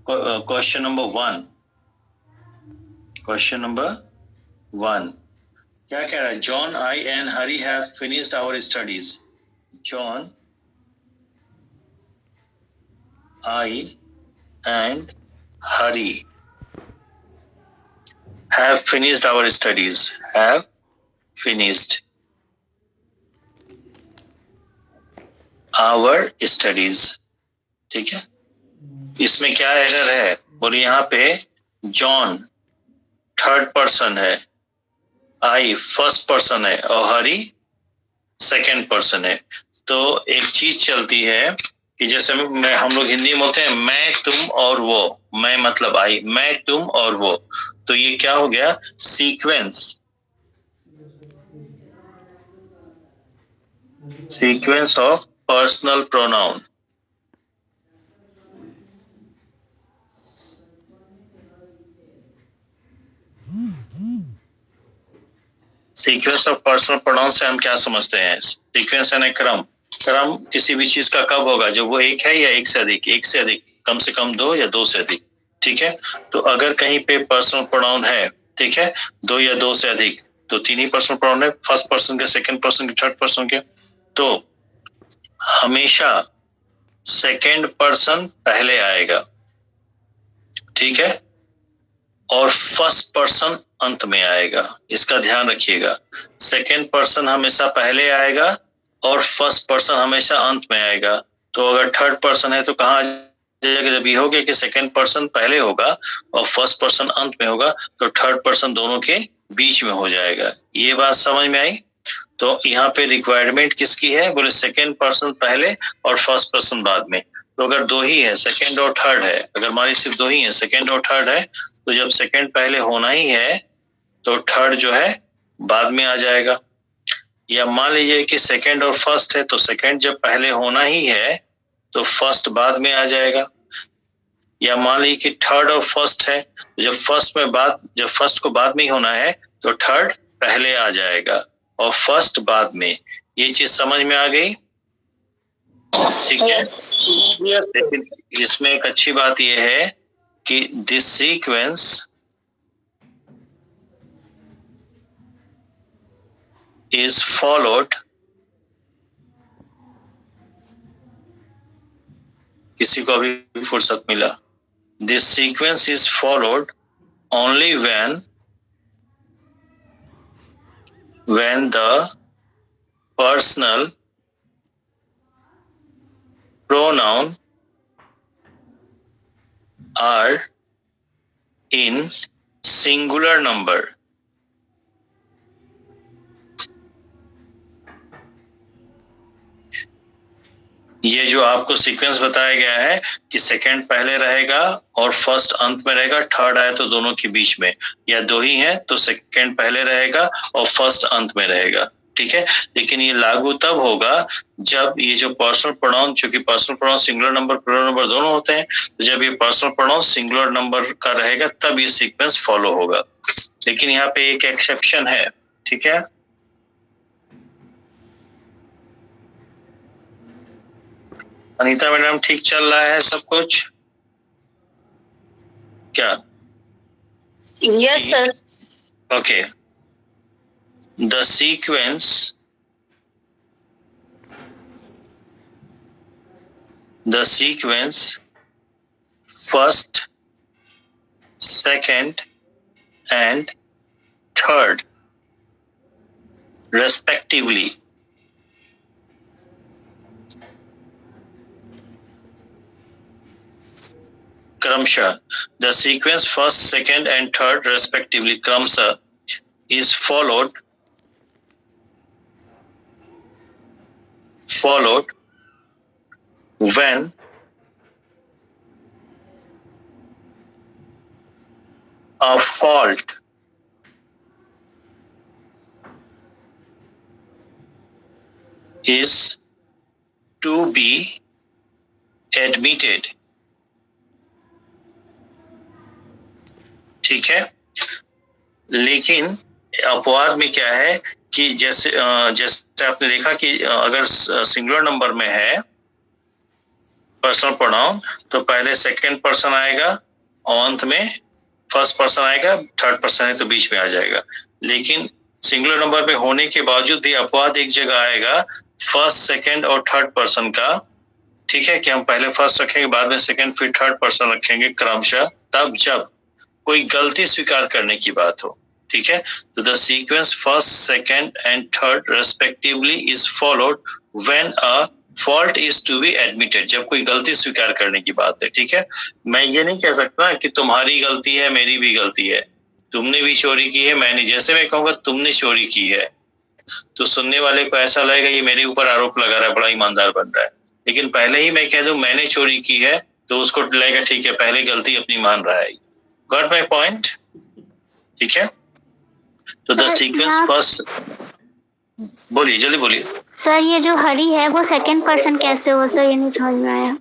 Question number 1, question number 1 क्या कह रहा है? John, I and Hari have finished our studies. John, I and Hari have finished our studies. Have finished our studies. ठीक है, इसमें क्या एरर है? बोलिए, यहाँ पे जॉन थर्ड पर्सन है, आई फर्स्ट पर्सन है और हरी सेकंड पर्सन है. तो एक चीज चलती है कि जैसे हम लोग हिंदी में बोलते हैं मैं, तुम और वो. मैं मतलब आई, मैं, तुम और वो. तो ये क्या हो गया? Sequence of personal pronoun. Sequence of personal pronoun से हम क्या समझते हैं? सीक्वेंस यानी क्रम. क्रम किसी भी चीज का कब होगा? जब वो एक है या एक से अधिक. एक से अधिक, कम से कम दो या दो से अधिक. ठीक है, तो अगर कहीं पे पर्सनल प्रोनाउन है, ठीक है, दो या दो से अधिक, तो तीन ही पर्सनल प्रोनाउन है, फर्स्ट पर्सन के, सेकंड पर्सन के, थर्ड पर्सन के. तो हमेशा सेकंड पर्सन पहले आएगा, ठीक है, और फर्स्ट पर्सन अंत में आएगा. इसका ध्यान रखिएगा. सेकंड पर्सन हमेशा पहले आएगा और फर्स्ट पर्सन हमेशा अंत में आएगा. तो अगर थर्ड पर्सन है तो कहाँ जाएगा? जब ये हो गया कि सेकंड पर्सन पहले होगा और फर्स्ट पर्सन अंत में होगा, तो थर्ड पर्सन दोनों के बीच में हो जाएगा. ये बात समझ में आई? तो यहाँ पे रिक्वायरमेंट किसकी है? बोले सेकंड पर्सन पहले और फर्स्ट पर्सन बाद में. तो अगर दो ही है, सेकंड और थर्ड है, अगर मान लीजिए सिर्फ दो ही है, सेकंड और थर्ड है, तो जब सेकंड पहले होना ही है तो थर्ड जो है बाद में आ जाएगा. या मान लीजिए कि सेकंड और फर्स्ट है, तो सेकंड जब पहले होना ही है तो फर्स्ट बाद में आ जाएगा. या मान लीजिए कि थर्ड और फर्स्ट है, जब फर्स्ट को बाद में ही होना है तो थर्ड पहले आ जाएगा और फर्स्ट बाद में. ये चीज समझ में आ गई? ठीक है. लेकिन इसमें एक अच्छी बात यह है कि दिस सीक्वेंस इज फॉलोड. किसी को अभी फुर्सत मिला? This sequence is followed only when the personal pronoun are in singular number. ये जो आपको सीक्वेंस बताया गया है कि सेकंड पहले रहेगा और फर्स्ट अंत में रहेगा, थर्ड आए तो दोनों के बीच में, या दो ही है तो सेकंड पहले रहेगा और फर्स्ट अंत में रहेगा. ठीक है, लेकिन ये लागू तब होगा जब ये जो पर्सनल प्रोनाउन, चूंकि personal pronoun singular number, plural number दोनों होते हैं, तो जब ये पर्सनल प्रोनाउन सिंगुलर नंबर का रहेगा तब ये सीक्वेंस फॉलो होगा. लेकिन यहाँ पे एक एक्सेप्शन है. ठीक है, अनीता मैडम, ठीक चल रहा है सब कुछ क्या? Yes, sir. Okay. The sequence first, second and third respectively क्रमशः. The sequence first, second and third respectively क्रमशः is followed when a fault is to be admitted. ठीक है, लेकिन अपवाद में क्या है कि जैसे आपने देखा कि अगर सिंगुलर नंबर में है पर्सनल प्रोनाउन, तो पहले सेकंड पर्सन आएगा और अंत में फर्स्ट पर्सन आएगा, थर्ड पर्सन है तो बीच में आ जाएगा। लेकिन सिंगुलर नंबर में होने के बावजूद भी अपवाद एक जगह आएगा फर्स्ट, सेकंड और थर्ड पर्सन का। ठीक है कि हम पहले फर्स्ट रखेंगे, बाद में सेकंड, फिर थर्ड पर्सन रखेंगे क्रमशः, तब जब कोई गलती स्वीकार करने की बात हो। ठीक है, तो the sequence first, second and third respectively is followed when a fault is to be admitted, जब कोई गलती स्वीकार करने की बात है। ठीक है, मैं ये नहीं कह सकता कि तुम्हारी गलती है, मेरी भी गलती है, तुमने भी चोरी की है, मैंने, जैसे मैं कहूंगा तुमने चोरी की है तो सुनने वाले को ऐसा लगेगा ये मेरे ऊपर आरोप लगा रहा है, बड़ा ईमानदार बन रहा है। लेकिन पहले ही मैं कह दूं मैंने चोरी की है तो उसको लगेगा ठीक है, पहले गलती अपनी मान रहा है। Got my point? ठीक है, तो द सीक्वेंस फर्स्ट, बोलिए, जल्दी बोलिए। सर ये जो हरी है वो सेकंड पर्सन कैसे हो सर, ये नहीं समझ में आया।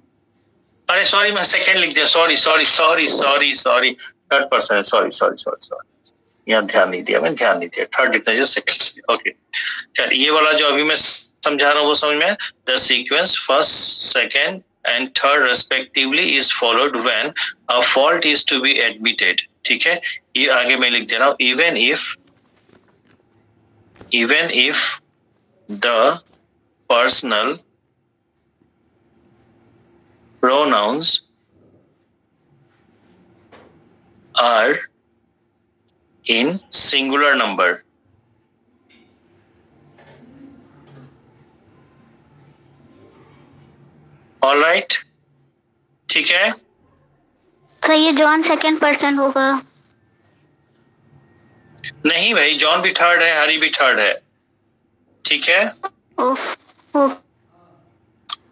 अरे सॉरी, मैं सेकंड लिख दिया, sorry sorry sorry sorry sorry, third person है, सॉरी सॉरी सॉरी सॉरी, यहाँ ध्यान नहीं दिया, मैं ध्यान नहीं दिया, थर्ड लिखना चाहिए, सेकंड। ओके, चल ये वाला जो अभी मैं समझा रहा हूँ वो समझ में। The sequence first, second and third respectively is followed when a fault is to be admitted. ठीक है, ये आगे मैं लिख दे रहा हूँ, even if the personal pronouns are in singular number. All right, ठीक है। सर ये जॉन सेकंड पर्सन होगा? नहीं भाई, जॉन भी थर्ड है, हरी भी थर्ड है। ठीक है,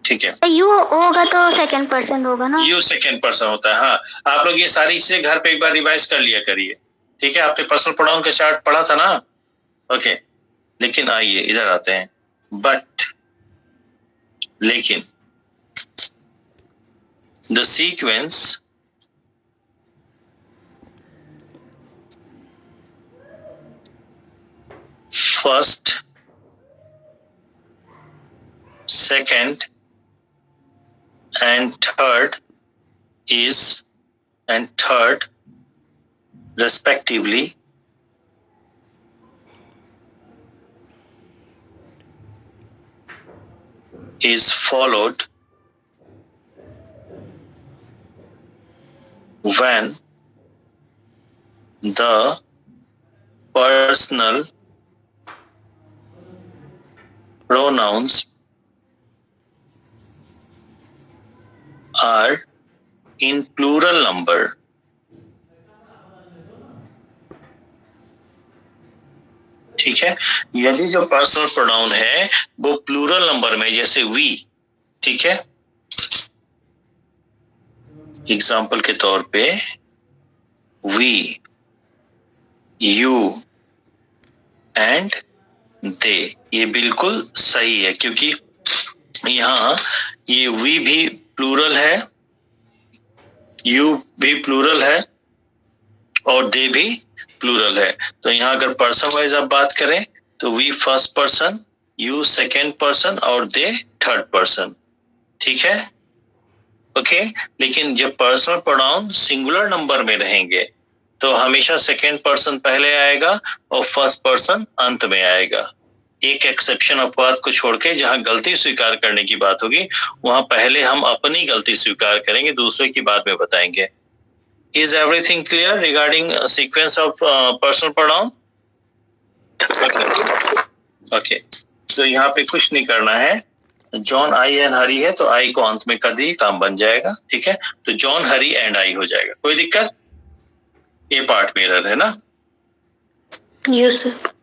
ठीक है। यू होगा तो सेकंड पर्सन होगा ना? यू सेकंड पर्सन होता है, हाँ। आप लोग ये सारी चीजें घर पे एक बार रिवाइज कर लिया करिए। ठीक है, आपने पर्सनल प्रोनाउन का चार्ट पढ़ा था ना? ओके, लेकिन आइए इधर आते हैं। बट लेकिन the sequence first, second and third respectively is followed when the personal pronouns are in plural number. ठीक है, यदि जो पर्सनल प्रोनाउन है वो प्लूरल नंबर में, जैसे वी, ठीक है, एग्जाम्पल के तौर पे वी, यू एंड दे, ये बिल्कुल सही है क्योंकि यहाँ ये वी भी प्लूरल है, यू भी प्लूरल है और दे भी प्लूरल है। तो यहाँ अगर पर्सन वाइज आप बात करें तो we first person, you second person और दे थर्ड पर्सन। ठीक है, ओके। लेकिन जब पर्सनल प्रोनाउन सिंगुलर नंबर में रहेंगे तो हमेशा सेकेंड पर्सन पहले आएगा और फर्स्ट पर्सन अंत में आएगा। एक एक्सेप्शन अपवाद को छोड़ के जहां गलती स्वीकार करने की बात होगी वहां पहले हम अपनी गलती स्वीकार करेंगे, दूसरे की बाद में बताएंगे। Is everything clear regarding sequence of personal pronoun? Okay. So यहाँ पे कुछ नहीं करना है। जॉन, आई एंड हरी है तो आई को अंत में कर दी, काम बन जाएगा। ठीक है, तो जॉन, हरी एंड आई हो जाएगा, कोई दिक्कत? ये पार्ट मिरर है ना? Yes sir.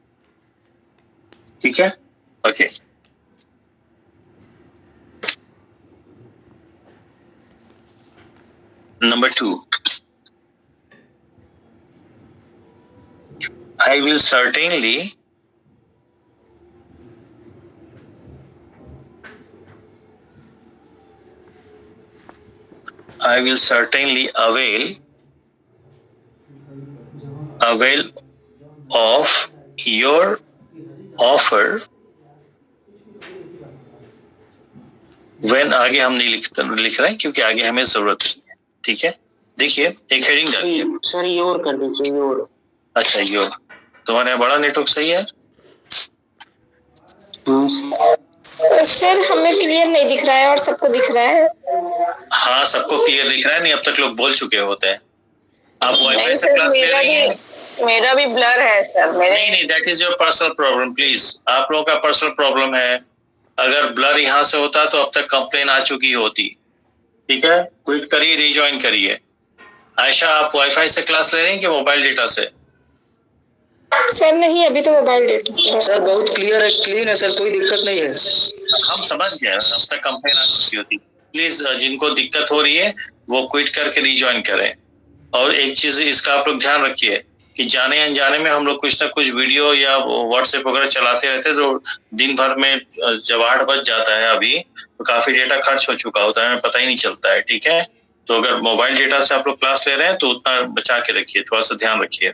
ठीक है, okay. Number 2. I will certainly avail of your offer when आगे हम नहीं लिख रहे हैं क्योंकि आगे हमें जरूरत नहीं है। ठीक है, देखिए एक हेडिंग डालिए सर योर कर दीजिए योर। अच्छा योर, तुम्हारे यहाँ बड़ा नेटवर्क सही है? सर हमें क्लियर नहीं दिख रहा है और सबको दिख रहा है। हाँ सबको क्लियर दिख रहा है, नहीं अब तक लोग बोल चुके होते हैं। आप वाईफाई से क्लास ले रही हैं? मेरा भी ब्लर है सर। नहीं, that is your personal problem please, आप लोगों का पर्सनल प्रॉब्लम है। अगर ब्लर यहाँ से होता तो अब तक कंप्लेन आ चुकी होती। ठीक है, क्विट करिए, रिज्वाइन करिए। आयशा आप वाईफाई से क्लास ले रही हैं कि मोबाइल डेटा से? सर नहीं, अभी तो मोबाइल डेटा से। सर बहुत क्लियर है, क्लीन है सर, कोई दिक्कत नहीं है। हम समझ गए, अब तक कंप्लेन आ चुकी होती। प्लीज जिनको दिक्कत हो रही है वो क्विट करके रिज्वाइन करें। और एक चीज इसका आप लोग ध्यान रखिए कि जाने अनजाने में हम लोग कुछ ना कुछ वीडियो या व्हाट्सएप वगैरह चलाते रहते तो दिन भर में जब 8 बज जाता है अभी तो काफी डेटा खर्च हो चुका होता है, हमें पता ही नहीं चलता है। ठीक है, तो अगर मोबाइल डेटा से आप लोग क्लास ले रहे हैं तो उतना बचा के रखिए, थोड़ा सा ध्यान रखिए।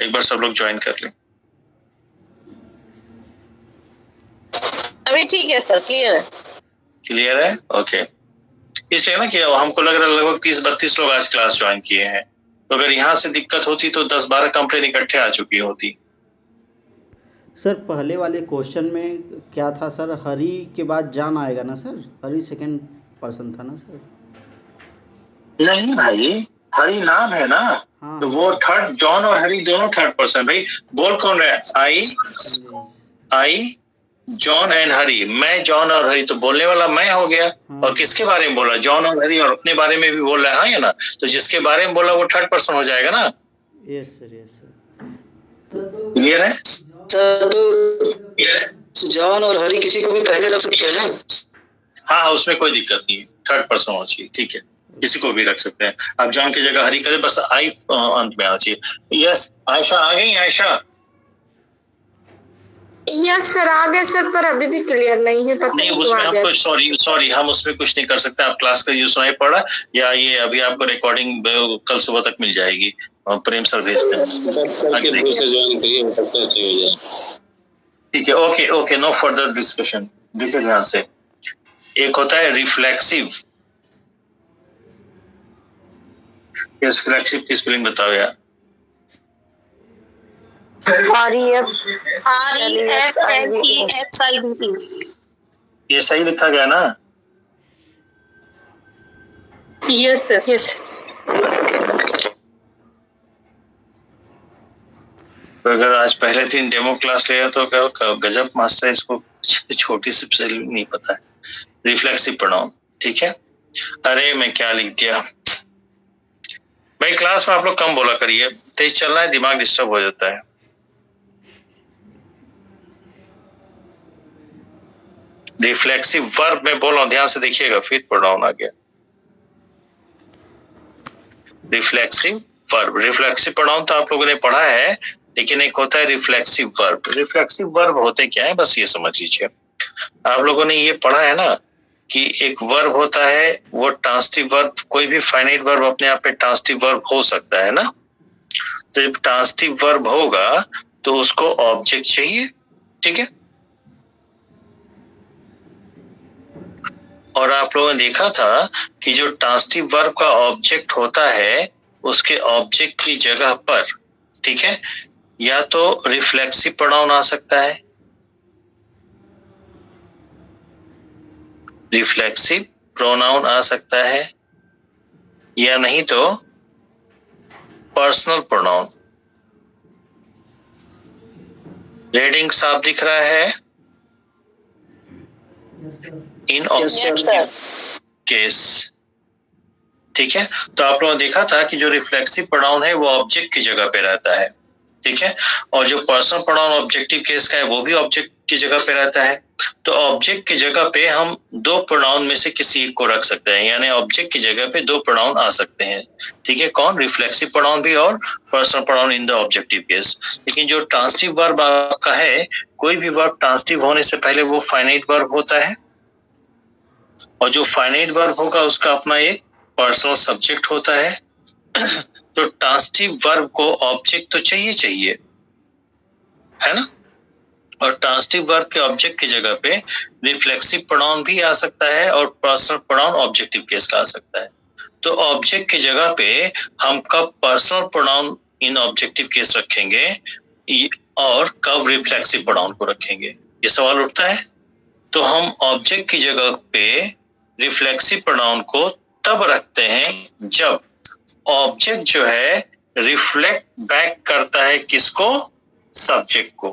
एक बार सब लोग ज्वाइन कर लें। अभी ठीक है सर, क्लियर है। क्लियर है, ओके। इसलिए ना कि हमको लग रहा है लगभग 30-32 लोग आज क्लास ज्वाइन किए हैं, तो अगर यहाँ से दिक्कत होती तो 10-12 कंप्लेन इकट्ठे आ चुकी होती। सर पहले वाले क्वेश्चन में क्या था सर, हरी के बाद जान आएगा ना सर? हरी सेकंड पर्सन था ना सर? नहीं भाई, हरी नाम है ना। हाँ तो वो थर्ड, जॉन और हरी दोनों थर्ड पर्सन। भाई बोल कौन रहा है? आई जॉन एंड हरी, मैं जॉन और हरी, तो बोलने वाला मैं हो गया। और किसके बारे में बोला? जॉन और हरी, और अपने बारे में भी बोल रहा है या ना? तो जिसके बारे में बोला वो थर्ड पर्सन हो जाएगा ना। Yes sir, yes sir. Clear है सर तो जॉन और हरी किसी को भी पहले रख सकते हैं ना? हाँ, उसमें कोई दिक्कत नहीं है, थर्ड पर्सन होना चाहिए। ठीक है, किसी को भी रख सकते हैं आप। जॉन की जगह हरी करें, बस आई अंत में आना चाहिए। यस आयशा आ गई? आयशा यस सर आ गए सर, पर अभी भी क्लियर नहीं है, पता नहीं, नहीं उसमें क्यों आ हम जाए। कुछ सॉरी हम उसमें कुछ नहीं कर सकते। आप क्लास का यूज सुनाई पड़ा या ये अभी आपको रिकॉर्डिंग कल सुबह तक मिल जाएगी, प्रेम सर भेजते हैं। ठीक है, ओके, नो फर्दर डिस्कशन। देखिए ध्यान से, एक होता है रिफ्लेक्सिव। रिफ्लेक्सिव की स्पेलिंग बताओ यार। ये सही लिखा गया ना? Yes sir, yes. तो अगर आज पहले दिन डेमो क्लास लिया तो क्या गजब मास्टर, इसको छोटी सी स्पेलिंग नहीं पता है। रिफ्लेक्सिव प्रोनाउन, ठीक है। अरे मैं क्या लिख दिया भाई। क्लास में आप लोग कम बोला करिए, तेज चल रहा है, दिमाग डिस्टर्ब हो जाता है। रिफ्लेक्सिव वर्ब में बोल रहा हूं, ध्यान से देखिएगा, फिर प्रोनाउन आ गया। रिफ्लेक्सिव वर्ब, रिफ्लेक्सिव प्रोनाउन तो आप लोगों ने पढ़ा है, लेकिन एक होता है रिफ्लेक्सिव वर्ब। रिफ्लेक्सिव वर्ब होते क्या है, बस ये समझ लीजिए। आप लोगों ने ये पढ़ा है ना कि एक वर्ब होता है, वो ट्रांसिटिव वर्ब, कोई भी फाइनाइट वर्ब अपने आप में ट्रांसिटिव वर्ब हो सकता है ना। तो जब ट्रांसिटिव वर्ब होगा तो उसको ऑब्जेक्ट चाहिए, ठीक है। और आप लोगों ने देखा था कि जो ट्रांसिटिव वर्ब का ऑब्जेक्ट होता है, उसके ऑब्जेक्ट की जगह पर, ठीक है, या तो रिफ्लेक्सिव प्रोनाउन आ सकता है, रिफ्लेक्सिव प्रोनाउन आ सकता है, या नहीं तो पर्सनल प्रोनाउन। रीडिंग साफ दिख रहा है? इन ऑब्जेक्ट केस, ठीक है। तो आप लोगों ने देखा था कि जो रिफ्लेक्सिव प्रोनाउन है वो ऑब्जेक्ट की जगह पे रहता है, ठीक है। और जो पर्सनल प्रोनाउन ऑब्जेक्टिव केस का है वो भी ऑब्जेक्ट की जगह पे रहता है। तो ऑब्जेक्ट की जगह पे हम दो प्रोनाउन में से किसी एक को रख सकते हैं, यानी ऑब्जेक्ट की जगह पे दो प्रोनाउन आ सकते हैं, ठीक है। कौन? रिफ्लेक्सिव प्रोनाउन भी और personal pronoun in the objective case. लेकिन जो ट्रांसिटिव वर्ब आपका है, कोई भी वर्ब ट्रांसिटिव होने से पहले वो फाइनाइट वर्ब होता है, और जो फाइनाइट वर्ब होगा उसका अपना एक पर्सनल सब्जेक्ट होता है। तो ट्रांसिटिव वर्ब को ऑब्जेक्ट तो चाहिए है ना। और ट्रांसिटिव वर्ब के ऑब्जेक्ट की जगह पे रिफ्लेक्सिव प्रोनाउन भी आ सकता है और पर्सनल प्रोनाउन ऑब्जेक्टिव केस का आ सकता है। तो ऑब्जेक्ट की जगह पे हम कब पर्सनल प्रोनाउन इन ऑब्जेक्टिव केस रखेंगे और कब रिफ्लेक्सिव प्रोनाउन को रखेंगे, ये सवाल उठता है। तो हम ऑब्जेक्ट की जगह पे रिफ्लेक्सिव प्रोनाउन को तब रखते हैं जब ऑब्जेक्ट जो है रिफ्लेक्ट बैक करता है किसको, सब्जेक्ट को,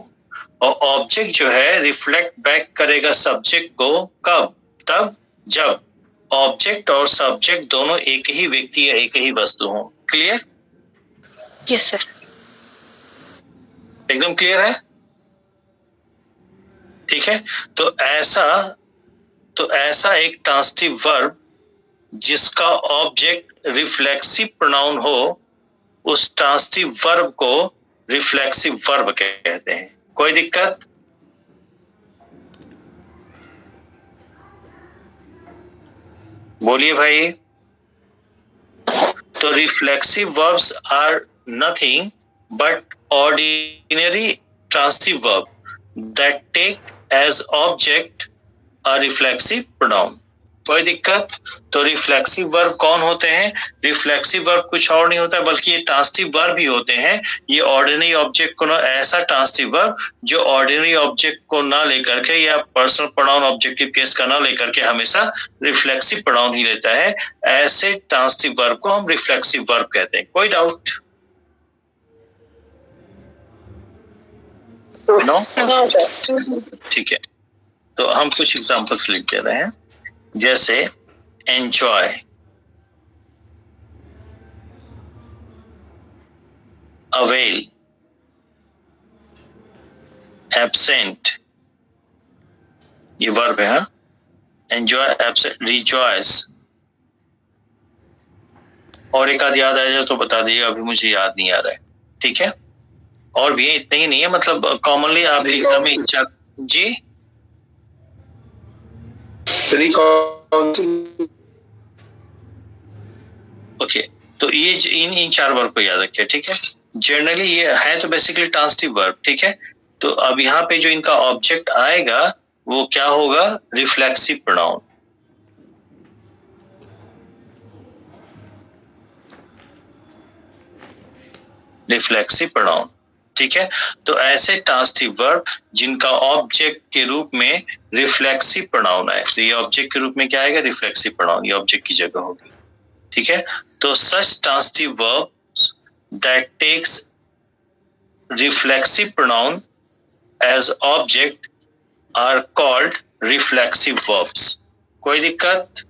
और ऑब्जेक्ट जो है रिफ्लेक्ट बैक करेगा सब्जेक्ट को कब, तब जब ऑब्जेक्ट और सब्जेक्ट दोनों एक ही व्यक्ति या एक ही वस्तु हो। क्लियर? Yes sir. एकदम क्लियर है? ठीक है। तो ऐसा एक ट्रांसिटिव वर्ब जिसका ऑब्जेक्ट रिफ्लेक्सिव प्रोनाउन हो, उस ट्रांसिटिव वर्ब को रिफ्लेक्सिव वर्ब कहते हैं। कोई दिक्कत? बोलिए भाई। तो reflexive verbs are nothing but ordinary transitive verb that take as object a reflexive pronoun. कोई दिक्कत? तो रिफ्लेक्सिव वर्ब कौन होते हैं? रिफ्लेक्सिव वर्ब कुछ और नहीं होता बल्कि ये ट्रांसिटिव वर्ब ही होते हैं। ये ऑर्डिनरी ऑब्जेक्ट को ना, ऐसा ट्रांसिटिव वर्ब जो ऑर्डिनरी ऑब्जेक्ट को ना लेकर के या पर्सनल प्रोनाउन ऑब्जेक्टिव केस का ना लेकर के हमेशा रिफ्लेक्सिव प्रोनाउन ही लेता है, ऐसे ट्रांसिटिव वर्ब को हम रिफ्लेक्सिव वर्ब कहते हैं। कोई डाउट? नो? ठीक है। तो हम कुछ एग्जांपल्स लिख दे रहे हैं, जैसे एंजॉय, अवेल, एब्सेंट, ये वर्ब है। हाँ, एंजॉय, एब्सेंट, रिजॉयस। और एक आध याद आ जाए तो बता दीजिए, अभी मुझे याद नहीं आ रहा है। ठीक है। और भी है, इतने ही नहीं है, मतलब कॉमनली आपके एग्जाम में जी ओके। तो ये इन चार वर्ब को याद रखिए। ठीक है। जनरली ये है तो बेसिकली ट्रांसिटिव वर्ब। ठीक है। तो अब यहाँ पे जो इनका ऑब्जेक्ट आएगा वो क्या होगा, रिफ्लेक्सिव प्रोनाउन। Reflexive pronoun. ठीक है। तो ऐसे ट्रांसिटिव वर्ब जिनका ऑब्जेक्ट के रूप में रिफ्लेक्सिव प्रोनाउन है, तो ये ऑब्जेक्ट के रूप में क्या आएगा, रिफ्लेक्सिव प्रोनाउन, ये ऑब्जेक्ट की जगह होगी। ठीक है। तो such transitive verbs that takes reflexive pronoun as object are called reflexive verbs. कोई दिक्कत?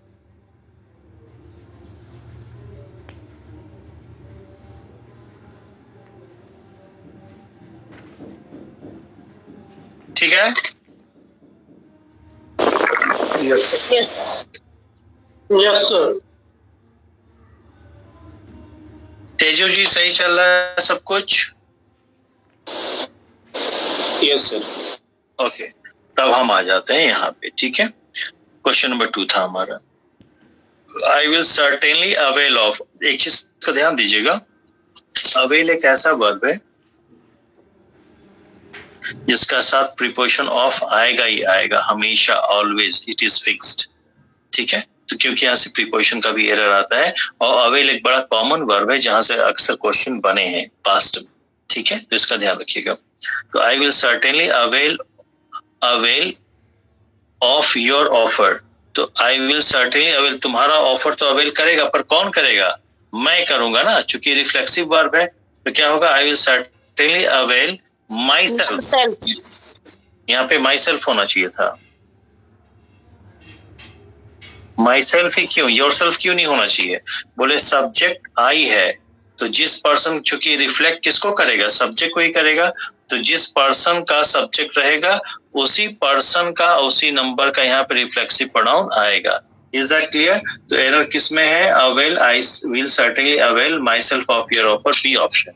ठीक है। Yes sir. तेजो जी सही चल रहा है सब कुछ? Yes sir. ओके। तब हम आ जाते हैं यहाँ पे। ठीक है। क्वेश्चन नंबर 2 था हमारा, आई विल सर्टेनली अवेल ऑफ। एक चीज का ध्यान दीजिएगा, अवेल एक ऐसा वर्ब है जिसका साथ प्रीपोजिशन ऑफ आएगा ही आएगा हमेशा, ऑलवेज, इट इज फिक्स्ड। ठीक है। तो क्योंकि यहाँ से प्रीपोजिशन का भी एरर आता है, और अवेल एक बड़ा कॉमन वर्ब है जहां से अक्सर क्वेश्चन बने हैं पास्ट में। ठीक है। तो इसका ध्यान रखिएगा। तो आई will certainly avail of your offer. तो आई विल सर्टेनली अवेल, तुम्हारा ऑफर तो अवेल करेगा, पर कौन करेगा, मैं करूंगा ना, चूंकि रिफ्लेक्सिव वर्ब है। तो क्या होगा, आई will certainly avail my self. यहाँ पे माई सेल्फ होना चाहिए था, माई सेल्फ ही क्यों, योर सेल्फ क्यों नहीं होना चाहिए? बोले सब्जेक्ट आई है, तो जिस पर्सन, चूंकि रिफ्लेक्ट किसको करेगा, सब्जेक्ट को ही करेगा, तो जिस पर्सन का सब्जेक्ट रहेगा उसी पर्सन का, उसी नंबर का यहाँ पे रिफ्लेक्सिव प्रोनाउन आएगा। Is that clear? तो एरर किस में है, avail, I will certainly avail myself of your offer, B option.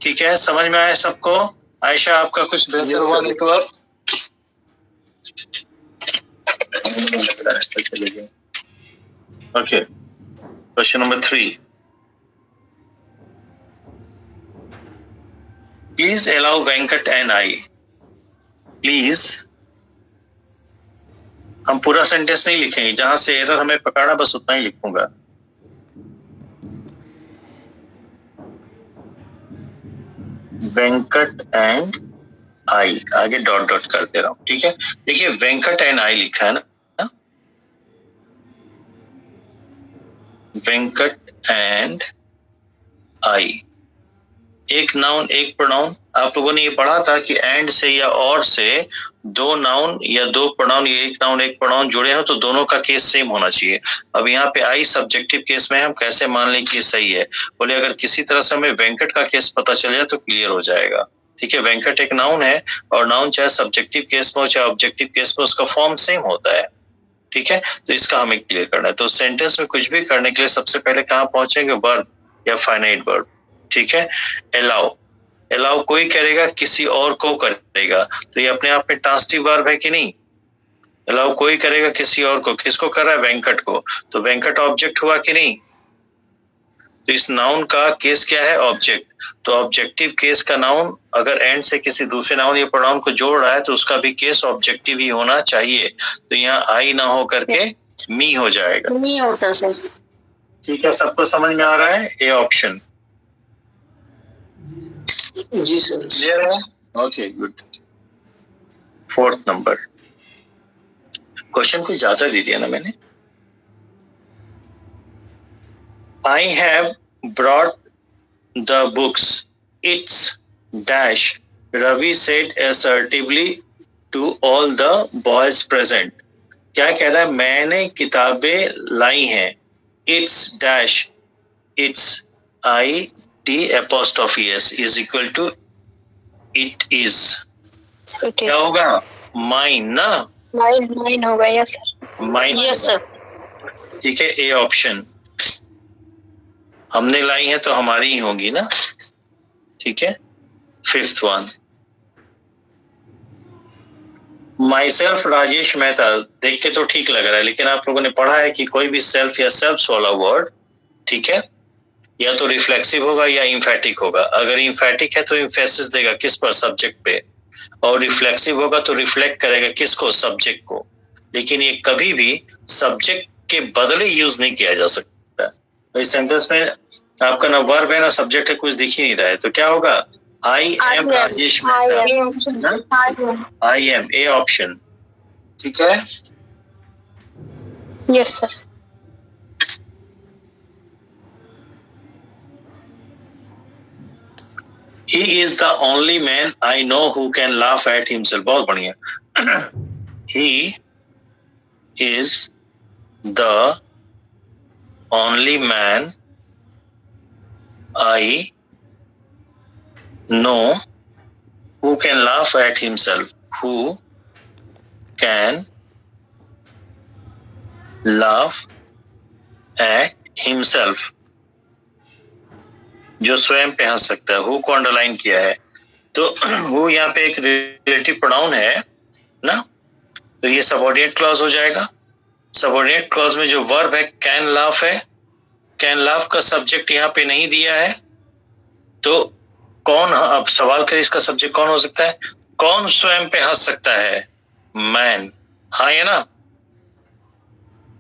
ठीक है। समझ में आया सबको? आयशा आपका कुछ बेहतर हुआ network? Okay. Question number 3. Please allow Venkat and I please हम पूरा सेंटेंस नहीं लिखेंगे, जहां से एरर हमें पकड़ा बस उतना ही लिखूंगा। वेंकट एंड आई, आगे डॉट डॉट कर दे रहा हूं, ठीक है। देखिए वेंकट एंड आई लिखा है ना, वेंकट एंड आई, एक नाउन एक प्रोनाउन। आप लोगों ने ये पढ़ा था कि एंड से या और से दो नाउन या दो प्रोनाउन या एक नाउन एक प्रोनाउन जुड़े हो तो दोनों का केस सेम होना चाहिए। अब यहाँ पे आई सब्जेक्टिव केस में हम कैसे मान लें कि ये सही है? बोले अगर किसी तरह से हमें वेंकट का केस पता चल जाए तो क्लियर हो जाएगा, ठीक है। वेंकट एक नाउन है और नाउन चाहे सब्जेक्टिव केस में हो चाहे ऑब्जेक्टिव केस में, उसका फॉर्म सेम होता है, ठीक है। तो इसका हमें क्लियर करना है। तो सेंटेंस में कुछ भी करने के लिए सबसे पहले कहाँ पहुंचेंगे? वर्ब या फाइनाइट वर्ब, ठीक है। अलाउ, अलाउ कोई करेगा किसी और को करेगा, तो ये अपने आप में ट्रांसिटिव वर्ब है कि नहीं? अलाउ कोई करेगा किसी और को, किसको कर रहा है? वेंकट को, तो वेंकट ऑब्जेक्ट हुआ कि नहीं? तो इस नाउन का केस क्या है? ऑब्जेक्ट। तो ऑब्जेक्टिव केस का नाउन अगर एंड से किसी दूसरे नाउन या प्रोनाउन को जोड़ रहा है तो उसका भी केस ऑब्जेक्टिव ही होना चाहिए। तो यहाँ आई ना हो करके मी हो जाएगा, नहीं होता सर। ठीक है। सबको समझ में आ रहा है? ए ऑप्शन जी सर। क्लियर है? Okay good. Fourth number, question कुछ ज्यादा दे दिया ना मैंने। I have brought the books, it's dash, Ravi said assertively to all the boys present. क्या कह रहा है? मैंने किताबें लाई हैं। It's dash, it's I-T' is equal to it is. क्या होगा? Mine ना? माइन होगा या सर? Mine yes sir. ठीक है। ए ऑप्शन, हमने लाई है तो हमारी ही होंगी ना, ठीक है। Fifth one, my self Rajesh Mehta, देख के तो ठीक लग रहा है लेकिन आप लोगों ने पढ़ा है कि कोई भी सेल्फ या सेल्फ वाला वर्ड, ठीक है, या तो रिफ्लेक्सिव होगा या इम्फेटिक होगा। अगर इम्फेटिक है तो इम्फेसिस देगा किस पर? सब्जेक्ट पे। और रिफ्लेक्सिव होगा तो रिफ्लेक्ट करेगा किसको? सब्जेक्ट को। लेकिन ये कभी भी सब्जेक्ट के बदले यूज नहीं किया जा सकता। तो इस सेंटेंस में आपका ना वर्ब है ना सब्जेक्ट है, कुछ दिख ही नहीं रहा है, तो क्या होगा? I am Rajesh Mehta, I am, A option, ठीक है। Yes sir. He is the only man I know who can laugh at himself. बहुत बढ़िया। He is the only man I know who can laugh at himself. Who can laugh at himself. जो स्वयं पे हंस सकता है। Who co underline किया है, तो वो यहाँ पे एक रिलेटिव प्रोनाउन है ना, तो ये सबऑर्डिनेट क्लॉज हो जाएगा। सबऑर्डिनेट क्लॉज में जो वर्ब है कैन लाफ है, कैन लाफ का सब्जेक्ट यहाँ पे नहीं दिया है, तो कौन, अब सवाल करें इसका सब्जेक्ट कौन हो सकता है? कौन स्वयं पे हंस सकता है? मैन, हाँ है ना?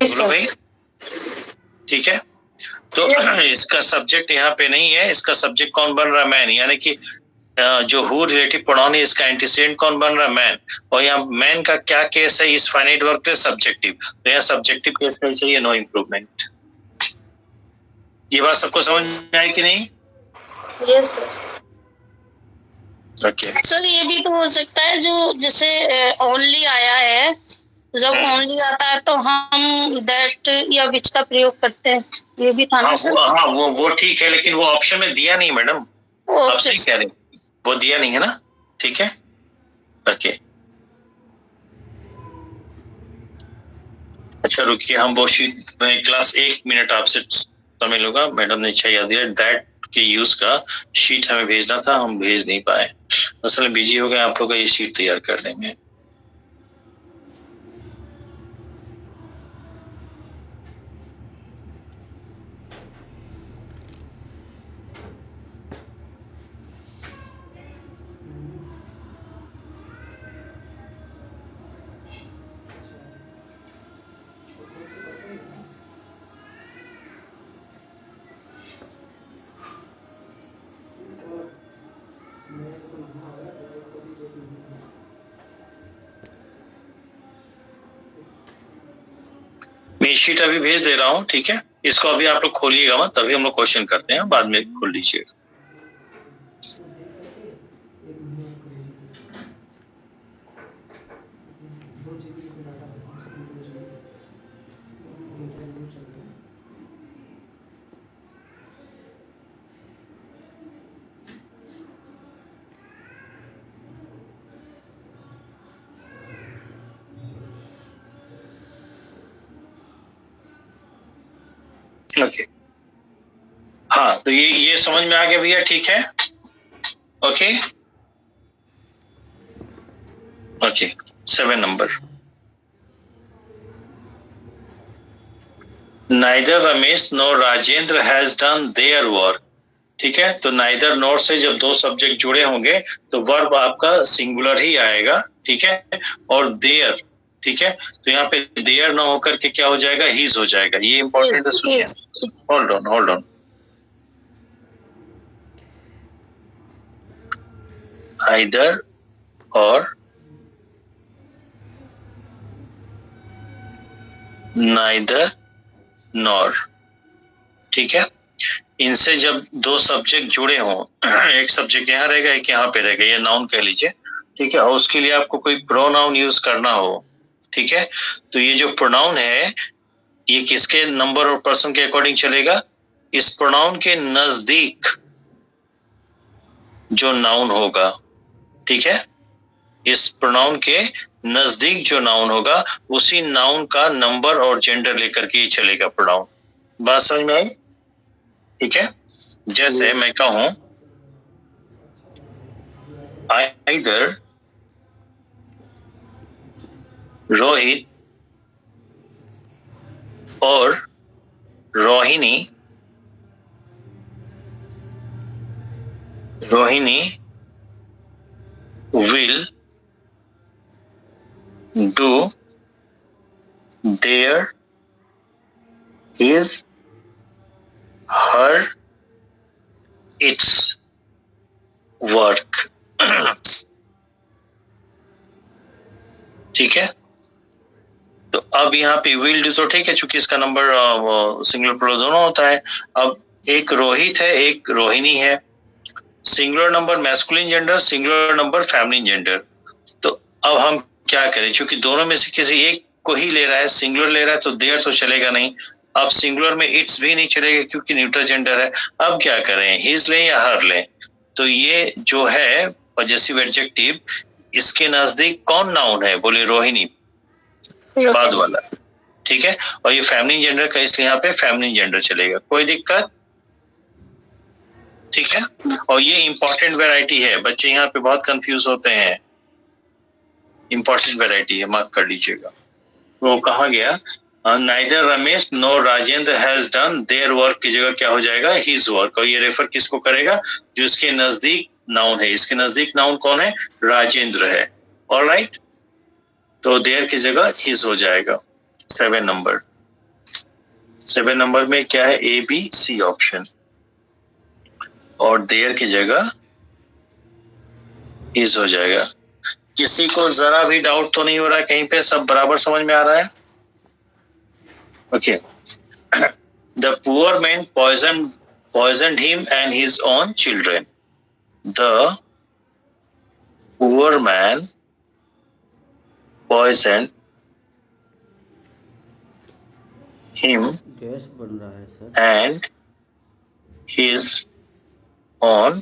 बोलो भाई, ठीक है। तो इसका सब्जेक्ट यहाँ पे नहीं है, इसका सब्जेक्ट कौन बन रहा है? मैन, यानी कि जो हु रिलेटिव प्रोनाउन है इसका एंटीसीडेंट कौन बन रहा है? मैन। और यहाँ मैन का क्या केस है इस फाइनाइट वर्ब के? सब्जेक्टिव। तो यहाँ सब्जेक्टिव केस में चाहिए नो इम्प्रूवमेंट। ये बात सबको समझ में आई कि नहीं? Yes sir. ओके सर ये भी तो हो सकता है जो जैसे ओनली आया है, जब ओनली आता है तो हम दैट या विच का प्रयोग करते हैं, ये भी था ना सर? हाँ वो ठीक है, लेकिन वो ऑप्शन में दिया नहीं मैडम। आप सही कह रहे हैं, वो दिया नहीं है ना, ठीक है। ओके अच्छा रुकिए, हम वो शीट में क्लास 1 मिनट आपसे समय लूंगा। मैडम ने अच्छा याद दिया, दैट के यूज का शीट हमें भेजना था, हम भेज नहीं पाए, असल में बिजी हो गए आप लोग का ये शीट तैयार करने में। शीट अभी भेज दे रहा हूँ, ठीक है। इसको अभी आप लोग खोलिएगा मत, तभी हम लोग क्वेश्चन करते हैं, बाद में खोल लीजिएगा। ओके, हाँ, तो ये समझ में आ गया भैया, ठीक है। Okay okay, 7 number. Neither Ramesh NOR Rajendra has done their work, ठीक है। तो नाइदर नोर से जब दो सब्जेक्ट जुड़े होंगे तो वर्ब आपका सिंगुलर ही आएगा, ठीक है। और देयर, ठीक है, तो यहाँ पे देयर ना होकर के क्या हो जाएगा, हीज हो जाएगा। ये इंपॉर्टेंट है, सुनिए। होल्ड ऑन आइदर और नाइदर नॉर, ठीक है। इनसे जब दो सब्जेक्ट जुड़े हों, एक सब्जेक्ट यहाँ रहेगा, एक यहाँ पे रहेगा, ये नाउन कह लीजिए, ठीक है। और उसके लिए आपको कोई प्रोनाउन यूज करना हो, ठीक है, तो ये जो प्रोनाउन है ये किसके नंबर और पर्सन के अकॉर्डिंग चलेगा, इस प्रोनाउन के नजदीक जो नाउन होगा, ठीक है, इस प्रोनाउन के नजदीक जो नाउन होगा उसी नाउन का नंबर और जेंडर लेकर के ही चलेगा प्रोनाउन। बात समझ में आई, ठीक है। जैसे मैं कहूं आइदर रोहित और Rohini will do their, his, her, its work, ठीक है। तो अब यहाँ पे विल डू तो ठीक है, चूंकि इसका नंबर सिंगुलर प्लूरल दोनों होता है। अब एक रोहित है, एक रोहिणी है, singular number masculine gender, singular number feminine gender. तो अब हम क्या करें, चूंकि दोनों में से किसी एक को ही ले रहा है, सिंगुलर ले रहा है, तो देयर तो चलेगा नहीं। अब सिंगुलर में इट्स भी नहीं चलेगा क्योंकि न्यूट्रल जेंडर है। अब क्या करें, हिज लें या हर लें? तो ये जो है पजेसिव एडजेक्टिव, इसके नजदीक कौन नाउन है, बोले रोहिणी, बाद वाला, ठीक है। और ये फेमिनिन जेंडर का, इसलिए यहाँ पे फेमिनिन जेंडर चलेगा, कोई दिक्कत, ठीक है। और ये इंपॉर्टेंट वैरायटी है, बच्चे यहाँ पे बहुत कंफ्यूज होते हैं, इंपॉर्टेंट वैरायटी है, मार्क कर लीजिएगा। वो कहा गया neither Ramesh nor Rajendra has done their work की जगह क्या हो जाएगा, हिज वर्क। और ये रेफर किसको करेगा, जो इसके नजदीक नाउन है। इसके नजदीक नाउन कौन है, राजेंद्र है, ऑलराइट। तो देयर की जगह हिज हो जाएगा। 7 नंबर, 7 नंबर में क्या है, ए बी सी ऑप्शन, और देयर की जगह हिज हो जाएगा। किसी को जरा भी डाउट तो नहीं हो रहा है कहीं पे, सब बराबर समझ में आ रहा है? Okay. The poor man poisoned him and his own children. The poor man poisoned him gas बन रहा है sir. and his own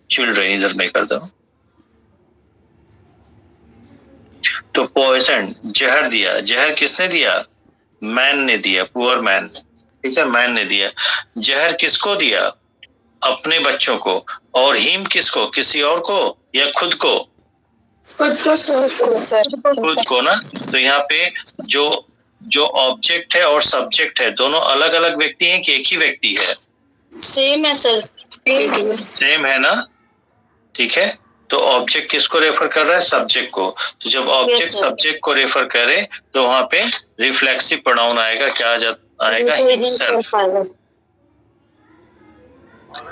children, इधर मैं कर दूं। तो पॉइजन, जहर दिया, जहर किसने दिया, मैन ने दिया, पुअर मैन, ठीक है, मैन ने दिया। जहर किसको दिया, अपने बच्चों को। और हिम किसको, किसी और को या खुद को, खुद को ना। तो यहाँ पे जो ऑब्जेक्ट है और सब्जेक्ट है, दोनों अलग अलग व्यक्ति हैं कि एक ही व्यक्ति है, सेम है सर, सेम है ना, ठीक है। तो ऑब्जेक्ट किसको रेफर कर रहा है, सब्जेक्ट को। तो जब ऑब्जेक्ट सब्जेक्ट को रेफर करे तो वहां पे रिफ्लेक्सिव प्रोनाउन आएगा, क्या आएगा, हिमसेल्फ,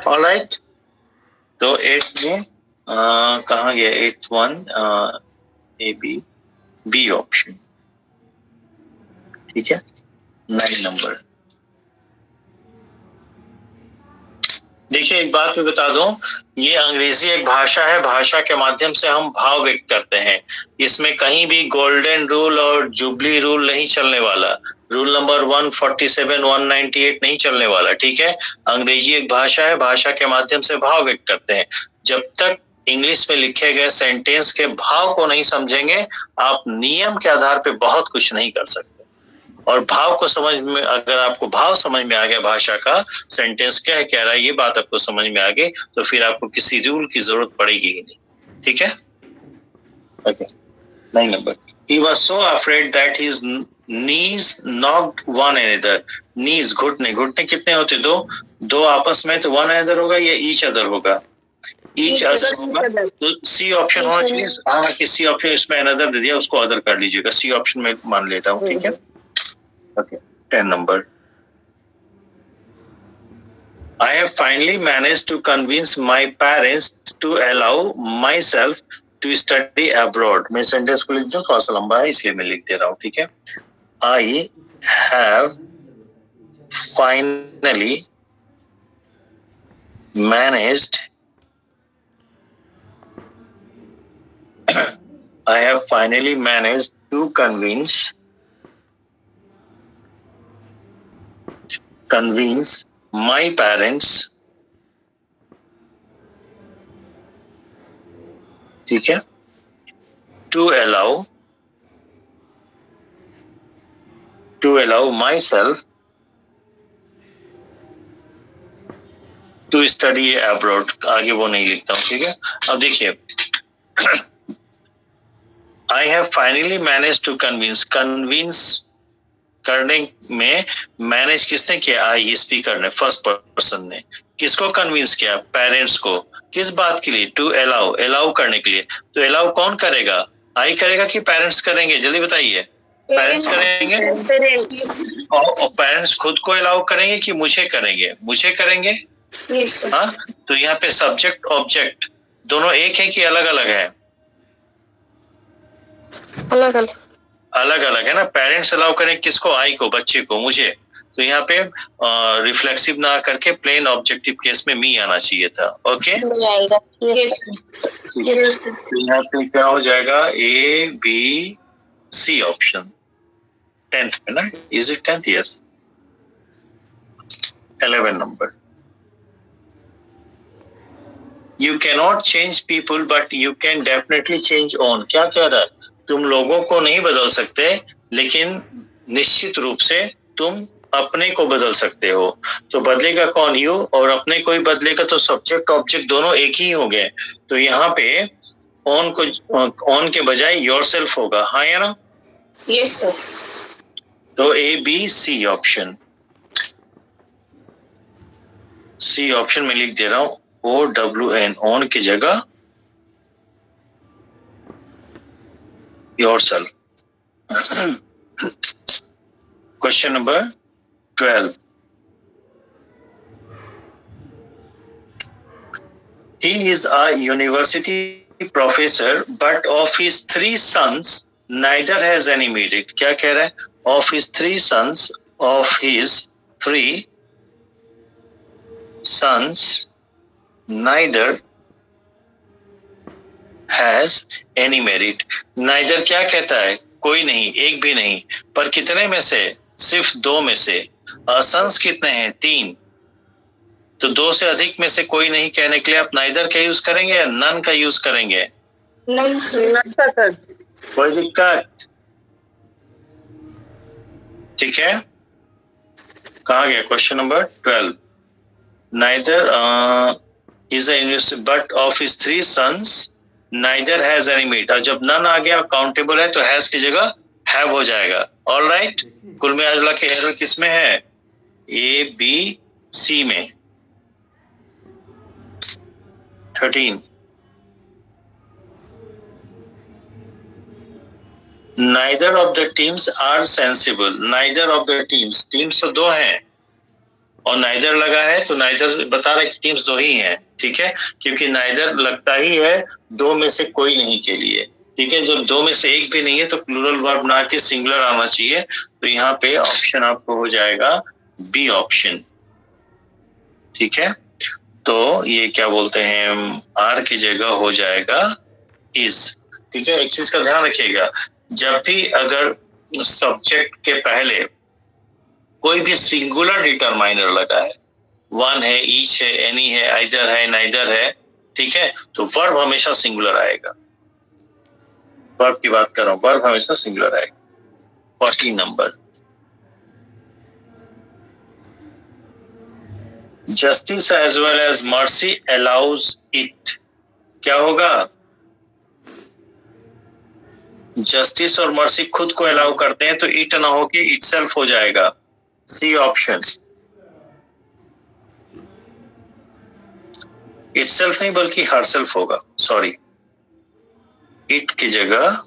ऑलराइट। तो 8 में कहाँ गया, 8 1 ए बी ऑप्शन, ठीक है। 9 नंबर। देखिए एक बात मैं बता दूं, ये अंग्रेजी एक भाषा है, भाषा के माध्यम से हम भाव व्यक्त करते हैं। इसमें कहीं भी गोल्डन रूल और जुबली रूल नहीं चलने वाला, रूल नंबर 147, 198 नहीं चलने वाला, ठीक है। अंग्रेजी एक भाषा है, भाषा के माध्यम से भाव व्यक्त करते हैं। जब तक इंग्लिश में लिखे गए सेंटेंस के भाव को नहीं समझेंगे, आप नियम के आधार पे बहुत कुछ नहीं कर सकते। और भाव को समझ में, अगर आपको भाव समझ में आ गया भाषा का, सेंटेंस क्या कह रहा है ये बात आपको समझ में आ गई, तो फिर आपको किसी रूल की जरूरत पड़ेगी ही नहीं, ठीक है। Okay 9 number. He was so afraid that his knees knocked one another. Knees घुटने, घुटने कितने होते? दो आपस में, तो one another होगा या each other होगा? each other होगा, तो सी ऑप्शन होना चाहिए। हाँ कि सी ऑप्शन, इसमें another दे दिया, उसको अदर कर लीजिएगा, सी ऑप्शन में मान लेता हूँ, ठीक है। Okay, 10 number. I have finally managed to convince my parents to allow myself to study abroad. मैं सेंटेंस को लिख दूं, थोड़ा सा लंबा है इसलिए मैं लिख दे रहा हूँ, ठीक है। I have finally managed I have finally managed to convince my parents, ठीक है, to allow myself to study abroad। आगे वो नहीं लिखता हूँ, ठीक है। अब देखिए I have finally managed to convince करने में मैनेज किसने किया? आई, स्पीकर ने, फर्स्ट पर्सन ने। किसको कन्विंस किया? पेरेंट्स को। किस बात के लिए? टू अलाउ करने के लिए। तो अलाउ कौन करेगा? आई करेगा कि पेरेंट्स करेंगे? जल्दी बताइए। पेरेंट्स करेंगे। और पेरेंट्स खुद को अलाउ करेंगे कि मुझे करेंगे? मुझे करेंगे। हाँ, तो यहाँ पे सब्जेक्ट ऑब्जेक्ट दोनों एक है कि अलग अलग है? अलग अलग, अलग अलग है ना। पेरेंट्स अलाउ करें किसको? आई को, बच्चे को, मुझे। तो यहाँ पे रिफ्लेक्सिव ना करके प्लेन ऑब्जेक्टिव केस में मी आना चाहिए था। ओके, तो यहाँ पे क्या हो जाएगा? ए बी सी ऑप्शन 10th में ना। Is it 10th? Yes. 11 number. You cannot change people but you can definitely change on। क्या कह रहा है? तुम लोगों को नहीं बदल सकते, लेकिन निश्चित रूप से तुम अपने को बदल सकते हो। तो बदलेगा कौन? यू। और अपने को ही बदलेगा तो सब्जेक्ट ऑब्जेक्ट दोनों एक ही हो गए। तो यहाँ पे ऑन के बजाय योरसेल्फ होगा, हाँ या ना? Yes sir. तो A B C option, C option में लिख दे रहा हूं OWN, ऑन की जगह yourself। Question number 12. He is a university professor, but of his 3 sons, neither has any merit। क्या कह रहा है? Of his 3 sons, neither has any merit। neither क्या कहता है? कोई नहीं, एक भी नहीं। पर कितने में से? सिर्फ 2 में से। sons कितने हैं? 3। तो 2 से अधिक में से कोई नहीं कहने के लिए आप neither का यूज करेंगे या none का यूज करेंगे? None sir. कोई दिक्कत? ठीक है, कहा गया? Question number 12। neither is a university but of his 3 sons neither has any merit। और जब none आ गया, काउंटेबल है, तो has की जगह have हो जाएगा। All right. कुल मिला के एरर किस में है? ए बी सी में। 13। neither of the teams are sensible। neither of the teams तो 2 हैं और neither लगा है, तो neither बता रहा है कि टीम्स 2 ही हैं, ठीक है। क्योंकि neither लगता ही है 2 में से कोई नहीं के लिए, ठीक है, जब दो में से एक भी नहीं है तो प्लूरल वर्ब ना के सिंगुलर आना चाहिए। तो यहाँ पे ऑप्शन आपको हो जाएगा बी ऑप्शन। ठीक है, तो ये क्या बोलते हैं, आर की जगह हो जाएगा इज। ठीक है, एक चीज का ध्यान रखिएगा, जब भी अगर सब्जेक्ट के पहले कोई भी सिंगुलर डिटरमाइनर लगा है, वन है, ईच है, एनी है, आइदर है, नाइदर है, ठीक है, तो वर्ब हमेशा सिंगुलर आएगा। वर्ब की बात कर रहा हूं, वर्ब हमेशा सिंगुलर आएगा। 14 number, justice as well as mercy allows it. क्या होगा, जस्टिस और मर्सी खुद को अलाउ करते हैं, तो इट ना होके इटसेल्फ हो जाएगा। C option. इटसेल्फ नहीं बल्कि हरसेल्फ होगा, सॉरी, इट की जगह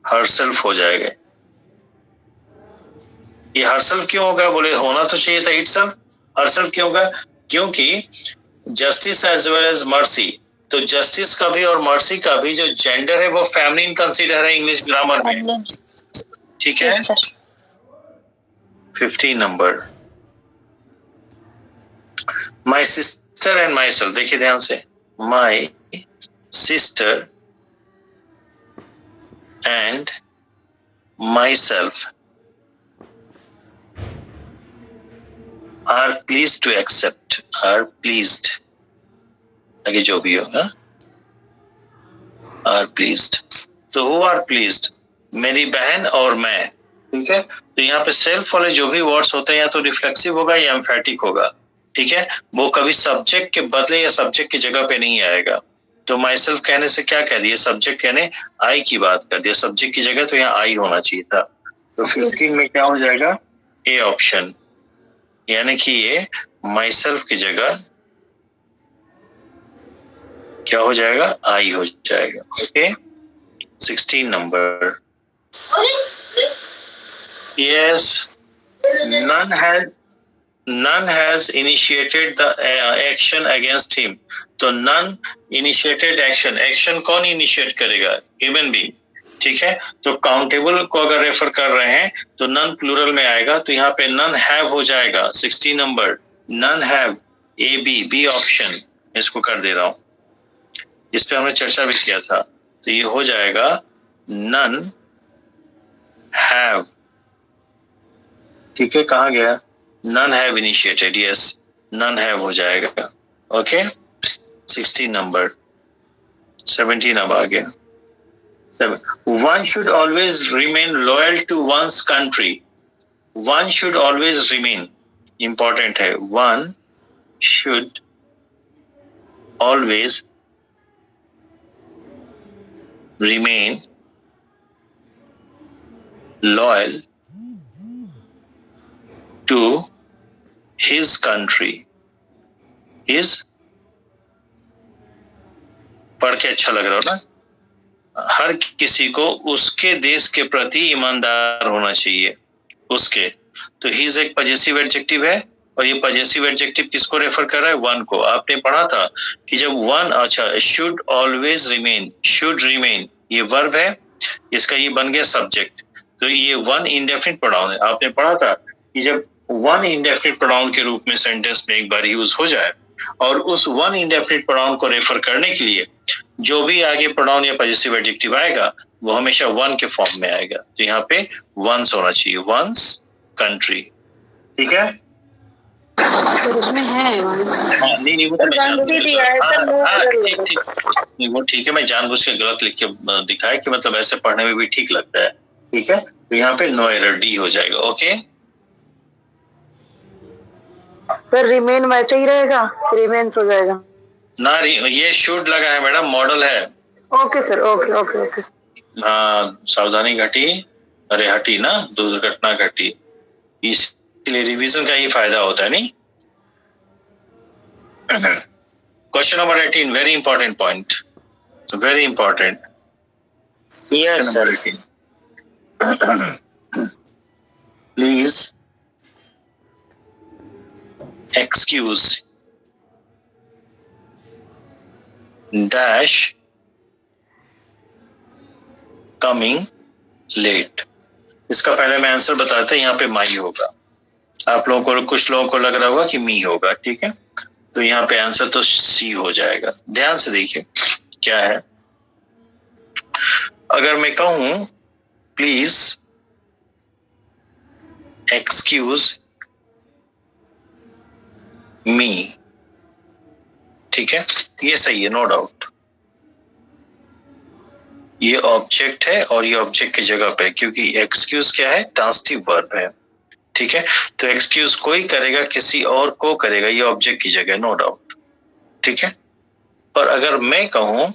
हरसेल्फ हो जाएगा। ये हरसेल्फ क्यों होगा, बोले होना तो चाहिए था इटसेल्फ। हरसेल्फ क्यों होगा, क्योंकि justice as well as mercy, तो जस्टिस का भी और मर्सी का भी जो जेंडर है वो फेमिनिन कंसीडर है इंग्लिश ग्रामर में। ठीक है, 15 number, my sister and myself. देखिए ध्यान से, my sister and myself are please to accept, are pleased, आगे जो भी होगा, आर प्लीज्ड। तो हु आर प्लीज्ड, मेरी बहन और मैं। ठीक है, तो यहाँ पे सेल्फ वाले जो भी वर्ड्स होते हैं या तो रिफ्लेक्सिव होगा या एम्फेटिक होगा। ठीक है, वो कभी सब्जेक्ट के बदले या सब्जेक्ट की जगह पे नहीं आएगा। तो माई सेल्फ कहने से क्या कह दिया, सब्जेक्ट यानी आई की बात कर दिया, सब्जेक्ट की जगह तो यहाँ आई होना चाहिए था। तो 15 में क्या हो जाएगा, ए ऑप्शन, यानी कि ये माई सेल्फ की जगह क्या हो जाएगा, आई हो जाएगा। Okay, 16 number, yes, none has initiated the action against him। तो none initiated action, action कौन इनिशिएट करेगा, ह्यूमन बीइंग। ठीक है, तो काउंटेबल को अगर रेफर कर रहे हैं तो none प्लूरल में आएगा, तो यहाँ पे none have हो जाएगा। 16 number, none have, A B, B option, इसको कर दे रहा हूं, इस पे हमने चर्चा भी किया था। तो ये हो जाएगा none have। ठीक है, कहा गया, none have initiated, yes, none have हो जाएगा। ओके, 16 नंबर, 17 अब आ गया। 7, one should always remain loyal to one's country। one should always remain, important है, one should always remain loyal to his country। his पढ़ के अच्छा लग रहा हो ना, हर किसी को उसके देश के प्रति ईमानदार होना चाहिए, उसके। तो हिज एक पजेसिव एडजेक्टिव है, और ये पजेसिव एडजेक्टिव किसको रेफर कर रहा है, वन को। आपने पढ़ा था कि जब वन, अच्छा, should always remain, should remain ये वर्ब है, इसका ये बन गया सब्जेक्ट, तो ये वन इंडेफिनिट प्रोनाउन है। आपने पढ़ा था कि जब वन इंडेफिनिट प्रोनाउन के रूप में सेंटेंस में एक बार यूज हो जाए, और उस वन इंडेफिनिट प्रोनाउन को रेफर करने के लिए जो भी आगे प्रोनाउन या पजेसिव एडजेक्टिव आएगा वो हमेशा वन के फॉर्म में आएगा। तो यहाँ पे वंस होना चाहिए, वंस कंट्री। ठीक है, उसमें है नहीं वो तो ठीक ठीक, नहीं वो ठीक है, मैं जानबूझ के गलत लिख के दिखाया कि मतलब ऐसे पढ़ने में भी ठीक लगता है। ठीक है, तो यहाँ पे नो एरर, डी हो जाएगा। ओके सर, रिमेन वैसे ही रहेगा, रिमेन्स हो जाएगा ना, ये शुड लगा है मैडम, मॉडल है। Okay sir, okay okay okay. हाँ, सावधानी घटी, अरे हटी ना, दुर्घटना घटी, इसलिए रिवीजन का ही फायदा होता है। नहीं, question number 18, very important point, very important. Yes sir, please excuse dash coming late. इसका पहले मैं आंसर बताता हूं, यहाँ पे माई होगा। आप लोगों को, कुछ लोगों को लग रहा होगा कि मी होगा, ठीक है, तो यहाँ पे आंसर तो सी हो जाएगा। ध्यान से देखिए क्या है। अगर मैं कहूं प्लीज एक्सक्यूज मी, ठीक है, ये सही है, नो डाउट। ये ऑब्जेक्ट है और ये ऑब्जेक्ट की जगह पे, क्योंकि एक्सक्यूज क्या है, ट्रांसिटिव वर्ब है, ठीक है, तो एक्सक्यूज कोई करेगा, किसी और को करेगा, ये ऑब्जेक्ट की जगह, नो डाउट, ठीक है। पर अगर मैं कहूं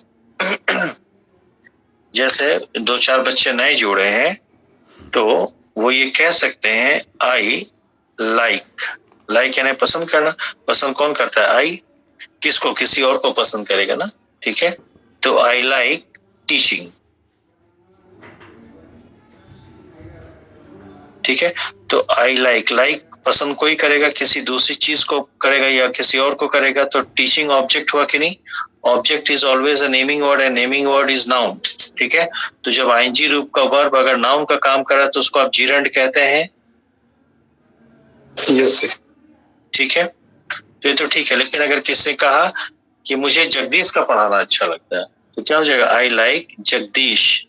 जैसे 2-4 बच्चे नए जोड़े हैं, तो वो ये कह सकते हैं आई लाइक। लाइक यानी पसंद करना। पसंद कौन करता है? आई। किसको? किसी और को पसंद करेगा ना, ठीक है, तो आई लाइक टीचिंग, ठीक है, तो आई लाइक, लाइक पसंद कोई करेगा, किसी दूसरी चीज को करेगा या किसी और को करेगा, तो टीचिंग ऑब्जेक्ट हुआ कि नहीं? Object is always a naming word and naming word is noun, ठीक है, तो जब आईएनजी रूप का वर्ब अगर नाउन का काम करे तो उसको आप जीरंड कहते हैं। Yes sir. ठीक है, तो ये तो ठीक है, लेकिन अगर किसने कहा कि मुझे जगदीश का पढ़ाना अच्छा लगता है, तो क्या हो जाएगा? I like Jagdish.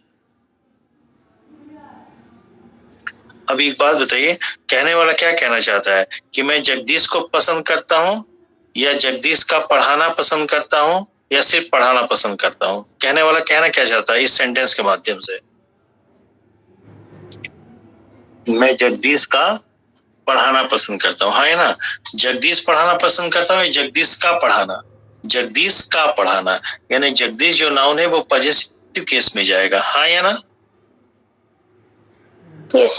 अब एक बात बताइए, कहने वाला क्या कहना चाहता है कि मैं जगदीश को पसंद करता हूं या जगदीश का पढ़ाना पसंद करता हूं या सिर्फ पढ़ाना पसंद करता हूं? कहने वाला कहना क्या चाहता है इस सेंटेंस के माध्यम से? मैं जगदीश का पढ़ाना पसंद करता हूं, हाँ है ना? जगदीश पढ़ाना पसंद करता हूं, जगदीश का पढ़ाना, जगदीश का पढ़ाना, यानी जगदीश जो नाउन है वो पॉजिटिव केस में जाएगा, हाँ या ना? Yes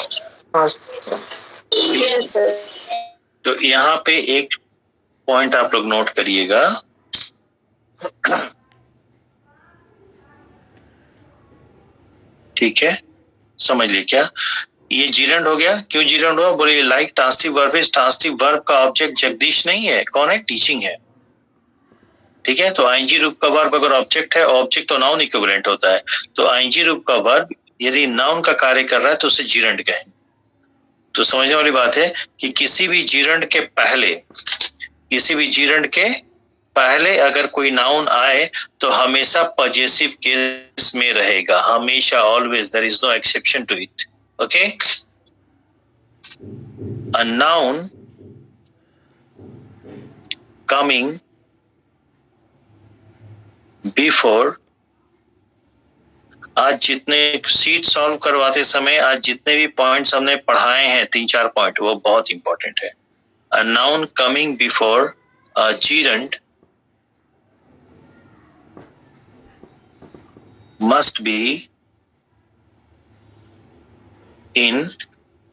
sir. तो यहाँ पे एक पॉइंट आप लोग नोट करिएगा, ठीक है, समझ लिए क्या? ये जीरंड हो गया। क्यों जीरंड हुआ? बोलिए लाइक ट्रांसिटिव वर्ब है, ट्रांसिटिव वर्ब का ऑब्जेक्ट जगदीश नहीं है, कौन है? टीचिंग है, ठीक है, तो आईएनजी रूप का वर्ब अगर ऑब्जेक्ट है, ऑब्जेक्ट तो नाउन इक्विवेलेंट होता है, तो आईएनजी रूप का वर्ब यदि नाउन का कार्य कर रहा है तो उसे जीरंड कहें। तो समझने वाली बात है कि किसी भी जीरंड के पहले, किसी भी जीरंड के पहले अगर कोई नाउन आए तो हमेशा पॉजेसिव केस में रहेगा, हमेशा, always, there is no exception to it, okay. A noun coming before, आज जितने सीट सॉल्व करवाते समय आज जितने भी पॉइंट्स हमने पढ़ाए हैं, 3-4 पॉइंट, वो बहुत इंपॉर्टेंट है। अ noun coming before a gerund must be in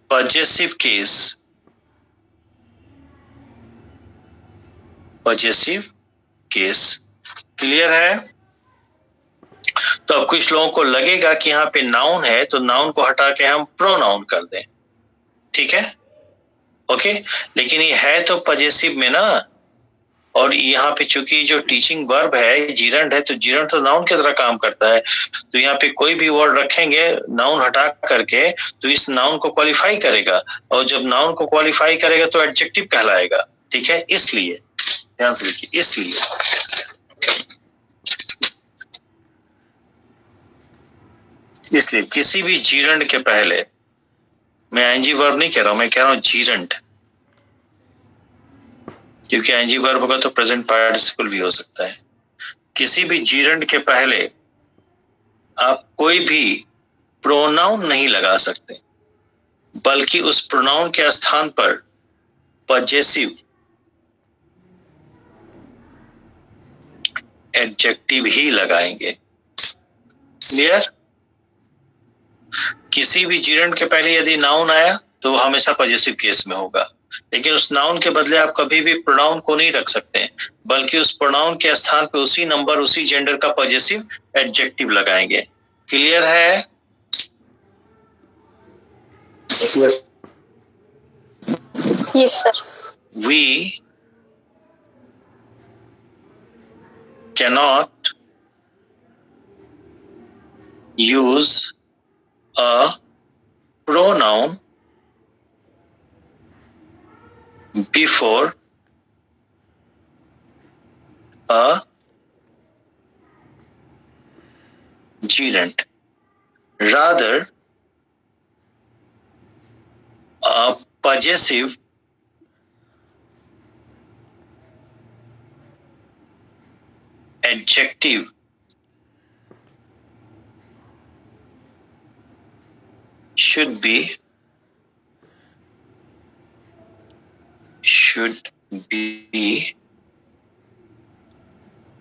possessive case, possessive case, clear है? तो अब कुछ लोगों को लगेगा कि यहाँ पे नाउन है तो नाउन को हटा के हम प्रोनाउन कर दें, ठीक है, ओके, लेकिन ये है तो पॉजेसिव में ना, और यहाँ पे चूंकि जो टीचिंग वर्ब है जीरंड है, तो जीरंड तो नाउन की तरह काम करता है, तो यहाँ पे कोई भी वर्ड रखेंगे नाउन हटा करके तो इस नाउन को क्वालिफाई करेगा, और जब नाउन को क्वालिफाई करेगा तो एडजेक्टिव कहलाएगा, ठीक है, इसलिए ध्यान से लिखिए, इसलिए किसी भी जीरंड के पहले, मैं आईएनजी वर्ब नहीं कह रहा हूं, मैं कह रहा हूं जीरंड, क्योंकि आईएनजी वर्ब होगा तो प्रेजेंट पार्टिसिपल भी हो सकता है। किसी भी जीरंड के पहले आप कोई भी प्रोनाउन नहीं लगा सकते, बल्कि उस प्रोनाउन के स्थान पर पॉजेसिव एडजेक्टिव ही लगाएंगे, क्लियर? किसी भी जीरंड के पहले यदि नाउन आया तो वो हमेशा पॉजेसिव केस में होगा, लेकिन उस नाउन के बदले आप कभी भी प्रोनाउन को नहीं रख सकते, बल्कि उस प्रोनाउन के स्थान पे उसी नंबर, उसी जेंडर का पॉजेसिव एडजेक्टिव लगाएंगे, क्लियर है? Yes sir. We cannot use a pronoun before a gerund. Rather, a possessive adjective should be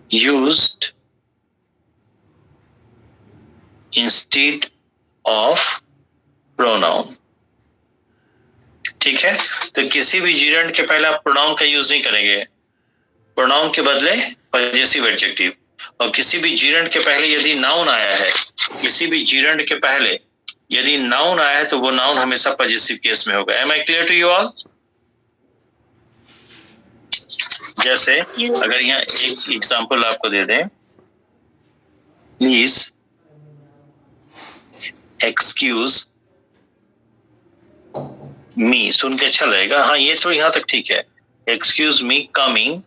used instead of pronoun. ठीक है, तो किसी भी gerund के पहले आप pronoun का यूज नहीं करेंगे, pronoun के बदले possessive adjective. और किसी भी gerund के पहले यदि noun आया है, किसी भी gerund के पहले यदि noun आया है तो वो noun हमेशा possessive केस में होगा. Am I clear to you all? जैसे अगर यहाँ एक एग्जाम्पल आपको दे दें, प्लीज एक्सक्यूज मी, सुन के अच्छा लगेगा. हाँ, ये तो यहाँ तक ठीक है. Excuse me coming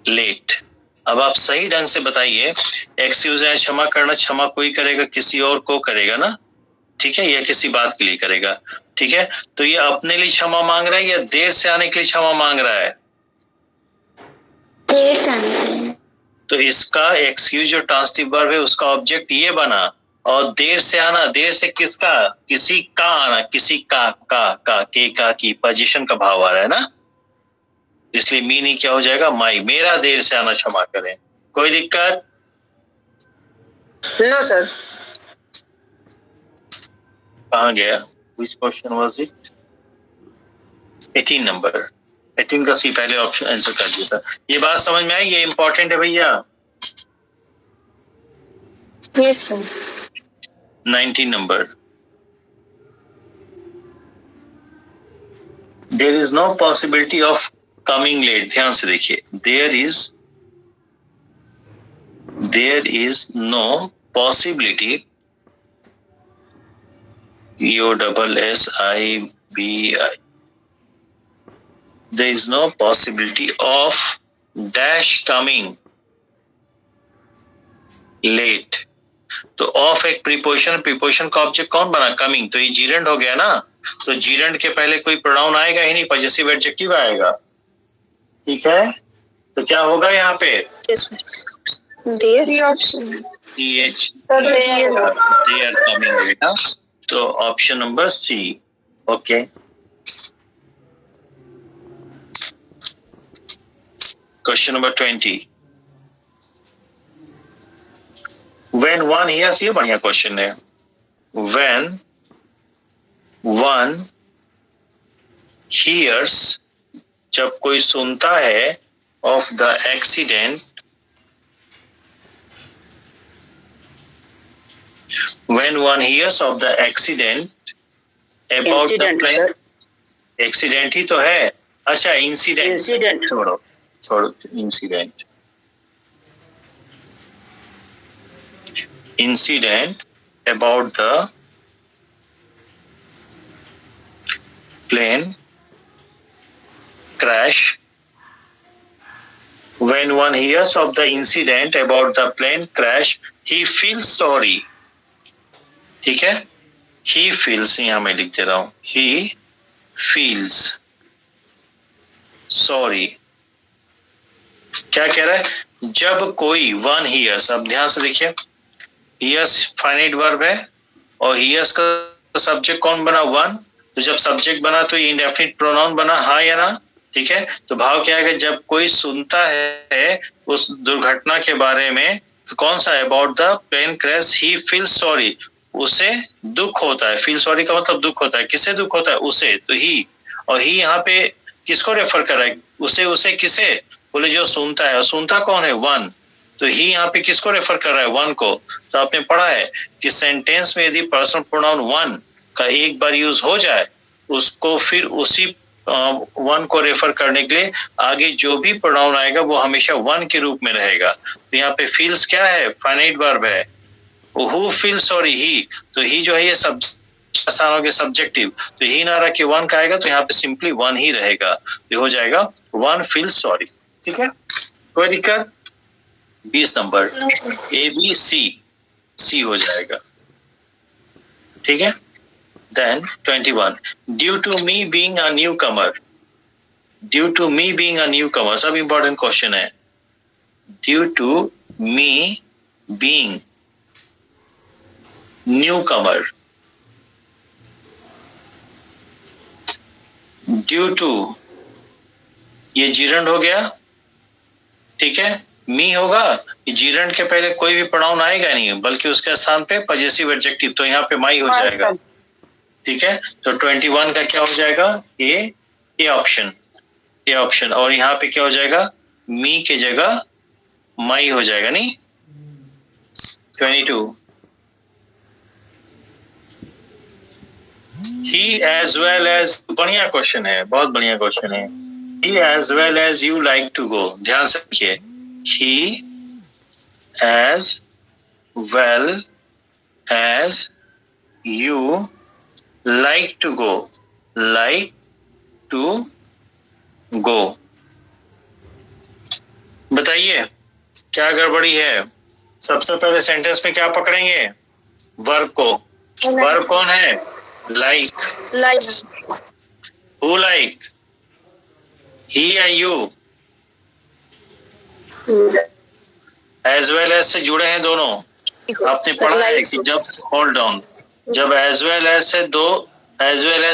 late. अब आप सही ढंग से बताइए, एक्सक्यूज है क्षमा करना, क्षमा कोई करेगा, किसी और को करेगा ना, ठीक है, या किसी बात के लिए करेगा. ठीक है, तो ये अपने लिए क्षमा मांग रहा है या देर से आने के लिए क्षमा मांग रहा है? देर से आने. तो इसका एक्सक्यूज जो ट्रांसिटिव वर्ब है उसका ऑब्जेक्ट ये बना, और देर से आना, देर से किसका? किसी का आना, किसी का के का की पोजीशन का भाव आ रहा है ना, इसलिए मीनिंग क्या हो जाएगा? माई, मेरा देर से आना क्षमा करें. कोई दिक्कत? No sir. कहाँ गया? Which question was it? 18 number. 18 का सी पहले ऑप्शन आंसर कर दिया था. ये बात समझ में आई? ये इंपॉर्टेंट है भैया. Yes sir. 19 number. There is no possibility of coming late. ध्यान से देखिए. There is no possibility. EOSSIBI. There is no possibility of dash coming late. तो ऑफ एक प्रीपोजिशन, प्रीपोजिशन का ऑब्जेक्ट कौन बना? कमिंग. तो ये जीरंड हो गया ना, तो जीरंड के पहले कोई प्रोनाउन आएगा ही नहीं, पॉजेसिव एडजेक्टिव आएगा. ठीक है, तो क्या होगा यहाँ पे? C option. they are coming later. तो option number C. Okay, question number 20. When one hears, ये बढ़िया क्वेश्चन है. When one hears, जब कोई सुनता है, of the accident, when one hears of the accident about the plane, accident ही तो है. अच्छा, incident छोड़ो incident about the plane crash. When one hears of the incident about the plane crash, he feels sorry. ठीक है, he feels, यहाँ मैं लिख दे रहा हूँ, he feels sorry. क्या कह रहा है? जब कोई one hears, अब ध्यान से देखिए, hears फाइनाइट वर्ब है और hears का सब्जेक्ट कौन बना? one. तो जब सब्जेक्ट बना तो ये इंडेफिनिट प्रोनाउन बना, हाँ या ना? ठीक है, तो भाव क्या है? जब कोई सुनता है उस दुर्घटना के बारे में, कौन सा? About the plane crash, he feels sorry, उसे दुख होता है. फील सॉरी का मतलब दुख होता है. किसे दुख होता है? उसे. तो ही, और ही यहाँ पे किसको रेफर कर रहा है? उसे किसे? बोले जो सुनता है, और सुनता कौन है? वन. तो ही यहाँ पे किसको रेफर कर रहा है? वन को. तो आपने पढ़ा है कि सेंटेंस में यदि पर्सनल प्रोनाउन वन का एक बार यूज हो जाए, उसको फिर उसी वन को रेफर करने के लिए आगे जो भी प्रोनाउन आएगा वो हमेशा वन के रूप में रहेगा. तो यहाँ पे फील्स क्या है? फाइनाइट वर्ब है. हु फील सॉरी, ही, तो ही जो है ये सब आसान हो गया सब्जेक्टिव, तो ही ना रख के वन का आएगा तो यहाँ पे सिंपली वन ही रहेगा, तो हो जाएगा वन फील सॉरी। ठीक है, कोई दिक्कत? 20 नंबर ए बी सी, सी हो जाएगा। ठीक है, then 21 due to me being a newcomer, due to me being a newcomer, सब इंपॉर्टेंट क्वेश्चन है। Due to me being newcomer, due to ये जीरंड हो गया। ठीक है, मी होगा, जीरंड के पहले कोई भी प्रोनाउन आएगा नहीं, बल्कि उसके स्थान पे पजेसिव एडजेक्टिव, तो यहाँ पे माई हो जाएगा। ठीक है, तो 21 का क्या हो जाएगा? ए ऑप्शन, ए ऑप्शन, और यहाँ पे क्या हो जाएगा? मी के जगह माई हो जाएगा नहीं। 22 he as well as, बढ़िया क्वेश्चन है, बहुत बढ़िया क्वेश्चन है। he as well as you like to go, ध्यान से रखिए, he as well as you like to go, like to go, बताइए क्या गड़बड़ी है? सबसे पहले सेंटेंस में क्या पकड़ेंगे? वर्ब को। वर्ब कौन है? like, who like, he या you? as well as से जुड़े हैं दोनों, आपने पढ़ा है कि जब, होल्ड ऑन, जब as well as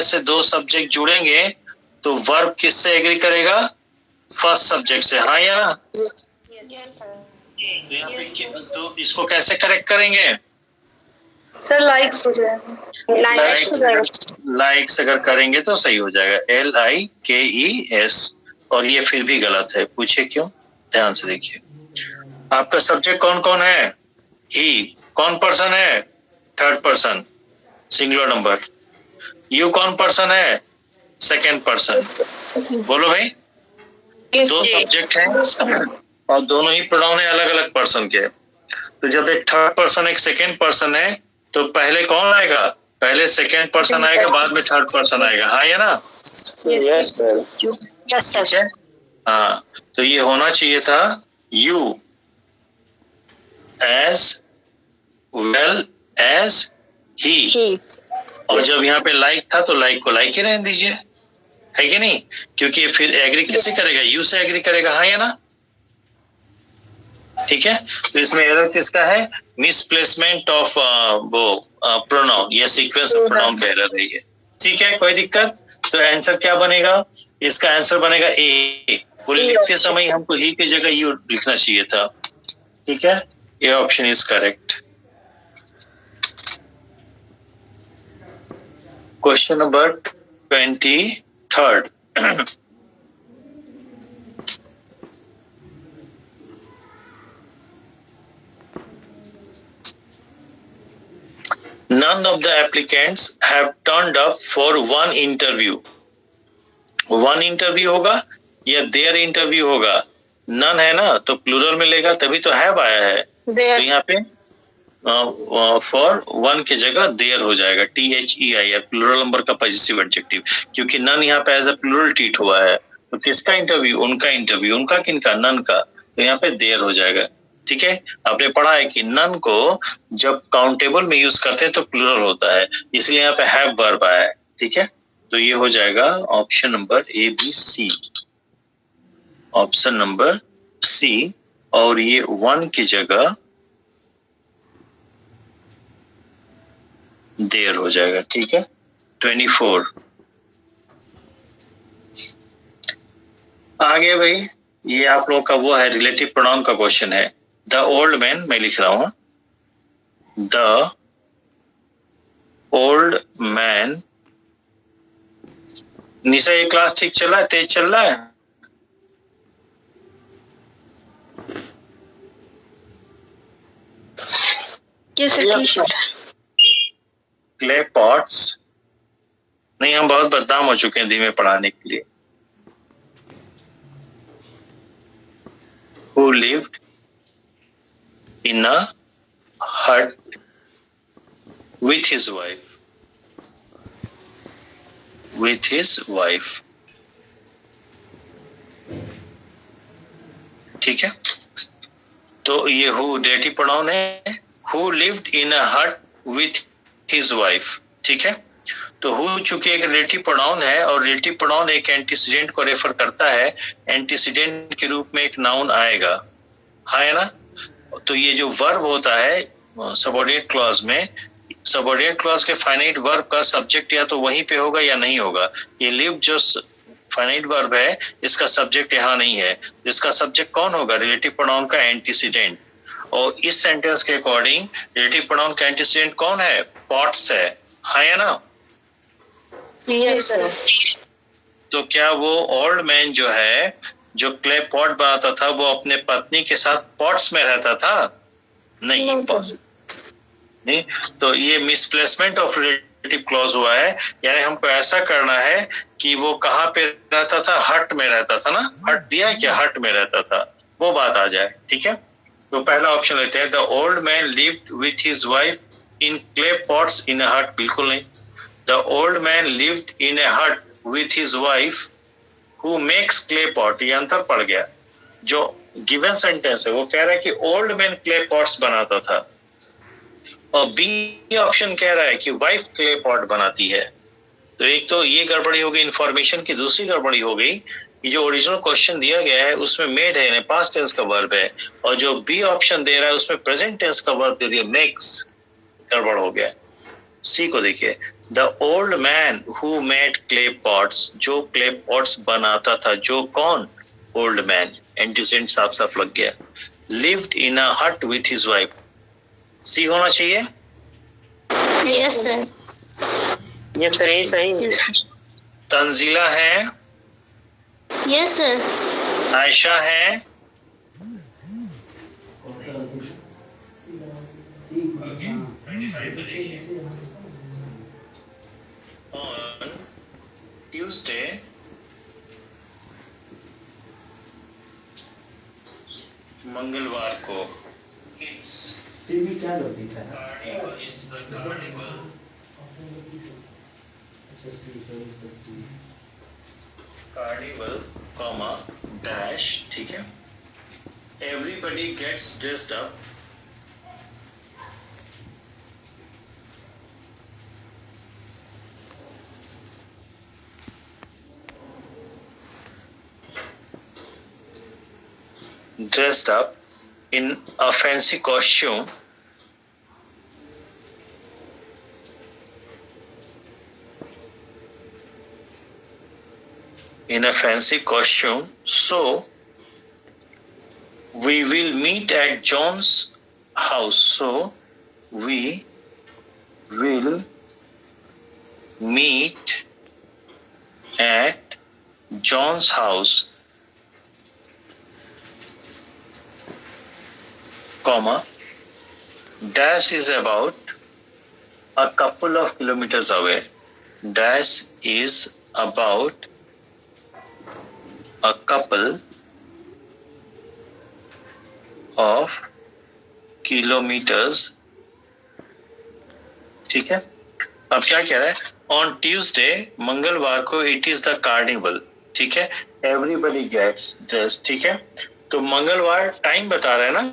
से दो सब्जेक्ट जुड़ेंगे तो वर्ब किससे एग्री करेगा? फर्स्ट सब्जेक्ट से, हाँ या ना? तो यहाँ पे तो इसको कैसे करेक्ट करेंगे? सर लाइक्स हो जाएगा, लाइक्स अगर करेंगे तो सही हो जाएगा, LIKES, और ये फिर भी गलत है, पूछे क्यों? ध्यान से देखिए, आपका सब्जेक्ट कौन कौन है? ही, कौन पर्सन है? Third person singular number. You कौन पर्सन है? Second person. बोलो भाई, दो सब्जेक्ट हैं और दोनों ही प्रोनाउन है अलग अलग पर्सन के, तो जब एक थर्ड पर्सन एक सेकंड पर्सन है तो पहले कौन आएगा? पहले सेकंड पर्सन आएगा, बाद में थर्ड पर्सन आएगा, हाँ या ना? Yes sir. ठीक है, हाँ, तो ये होना चाहिए था you as well as he, और जब यहाँ पे लाइक था तो लाइक को लाइक ही रहने दीजिए, है कि नहीं? क्योंकि फिर एग्री किससे करेगा? यू से एग्री करेगा, हाँ या ना? ठीक है, तो इसमें एरर किसका है? मिसप्लेसमेंट ऑफ वो प्रोनाउन या सीक्वेंस ऑफ प्रोनाउन का एरर है ये। ठीक है, कोई दिक्कत? तो आंसर क्या बनेगा? इसका आंसर बनेगा ए। बोले लिखते समय हमको ही की जगह यू लिखना चाहिए था। ठीक है, ये option is correct. Question number 23rd None of the applicants have turned up for one interview. One interview होगा या their interview होगा? None है ना, तो प्लूरल में लेगा, तभी तो have आया है, तो यहाँ पे फॉर वन की जगह देयर हो जाएगा, THEIR, प्लूरल नंबर का पॉजिटिव एडजेक्टिव, क्योंकि नन यहाँ पे एज अ प्लूरल ट्रीट हुआ है, तो किसका इंटरव्यू? उनका इंटरव्यू, उनका किनका? नन का, तो यहाँ पे देयर हो जाएगा। ठीक है, आपने पढ़ा है कि नन को जब काउंटेबल में यूज करते हैं तो प्लूरल होता है, इसलिए यहाँ पे हैव वर्ब आया है। ठीक है, तो ये हो जाएगा option number ABC, option number C, और ये वन की जगह देयर हो जाएगा। ठीक है, 24 आगे भाई, ये आप लोगों का वो है रिलेटिव प्रोनाउन का क्वेश्चन है। द ओल्ड मैन, मैं लिख रहा हूं, द ओल्ड मैन। निशा, ये क्लास ठीक चल रहा है? तेज चल रहा है? क्ले पॉट्स नहीं, हम बहुत बदनाम हो चुके हैं धीमे पढ़ाने के लिए। Who lived in a hut with his wife, with his wife. ठीक है, तो ये who dative pronoun है, who lived in a hut with his wife. ठीक है, तो who चूंकि एक रिलेटिव प्रोनाउन है और रिलेटिव प्रोनाउन एक एंटीसीडेंट को रेफर करता है, एंटीसीडेंट के रूप में एक नाउन आएगा, है ना। तो ये जो वर्ब होता है सबऑर्डिनेट क्लॉज में, सबऑर्डिनेट क्लॉज के फाइनाइट वर्ब का सब्जेक्ट या तो वहीं पे होगा या नहीं होगा। ये लिव जो फाइनाइट वर्ब है इसका सब्जेक्ट यहाँ नहीं है, इसका सब्जेक्ट कौन होगा, रिलेटिव प्रोनाउन का एंटीसीडेंट। और इस सेंटेंस के अकॉर्डिंग रिलेटिव प्रोनाउन का एंटीसीडेंट कौन है, पॉट्स है ना। Yes sir. तो क्या वो ओल्ड मैन जो है जो क्ले पॉट बनाता था वो अपने पत्नी के साथ पॉट्स में रहता था, नहीं। नहीं, तो ये मिसप्लेसमेंट ऑफ रिलेटिव क्लॉज हुआ है, यानी हमको ऐसा करना है कि वो कहाँ पे रहता था, हट में रहता था ना, हट दिया क्या, हट में रहता था, वो बात आ जाए। ठीक है, तो पहला ऑप्शन लेते हैं, the old man lived with his wife in clay pots in a hut, बिल्कुल नहीं। The old man lived in a hut with his wife who makes clay pot, ये अंतर पड़ गया। जो गिवन सेंटेंस है वो कह रहा है कि ओल्ड मैन क्ले पॉट्स बनाता था, और बी ऑप्शन कह रहा है कि वाइफ क्ले पॉट बनाती है। तो एक तो ये गड़बड़ी हो गई इन्फॉर्मेशन की, दूसरी गड़बड़ी हो गई कि जो ओरिजिनल क्वेश्चन दिया गया है उसमें मेड है, पास्ट टेंस का वर्ब है, और जो बी ऑप्शन दे रहा है उसमें प्रेजेंट टेंस का वर्ब दे दिया, मेक्स, गड़बड़ हो गया। सी को देखिए, the old man who made clay pots, जो क्ले पॉट्स बनाता था, जो कौन, ओल्ड मैन, एंटीसेंट साफ साफ लग गया। Lived in a hut with his wife, सी होना चाहिए। Yes sir. ये सर यही सही है। तंजीला है, यस सर। आयशा है, on Tuesday मंगलवार को it's कार्निवल कॉमा डैश, ठीक है, everybody gets dressed up, dressed up in a fancy costume, in a fancy costume, so we will meet at John's house, so we will meet at John's house, comma, dash is about a couple of kilometers away, dash is about a couple of kilometers, ठीक है। अब क्या कह रहा है, on Tuesday, मंगलवार को, it is the carnival, ठीक है, एवरीबडी गेट्स ड्रेस, ठीक है। तो मंगलवार टाइम बता रहा है ना,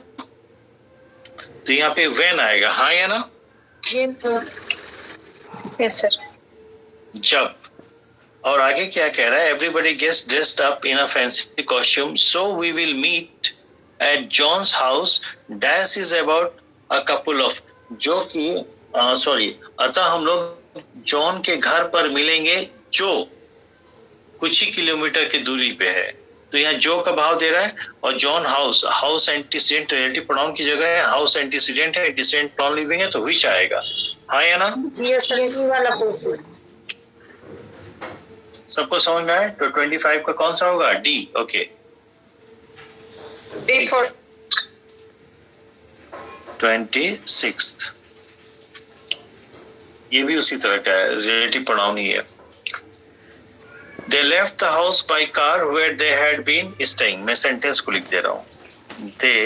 तो यहाँ पे व्हेन आएगा, हाँ या ना। Yes sir. जब, और आगे क्या कह रहा है, everybody gets dressed up in a fancy costume, so we will meet at John's house, dash is about a couple of, जो कि सॉरी, अतः हम लोग जॉन के घर पर मिलेंगे जो कुछ ही किलोमीटर की दूरी पे है। तो यहाँ जो का भाव दे रहा है, और John house, house antecedent relative pronoun की जगह है, हाउस एंटीसीडेंट है, एंटीसीडेंट प्रोनाउन लिविंग है, तो विच आएगा, हाँ या ना। यस सर, वाला क्वेश्चन सबको समझ में आए, तो 25 का कौन सा होगा, डी, ओके। डी फॉर 26, ये भी उसी तरह का है, रिलेटिव प्रोनाउन ही है। They left the house by car where they had been staying. मैं सेंटेंस को लिख दे रहा हूँ। They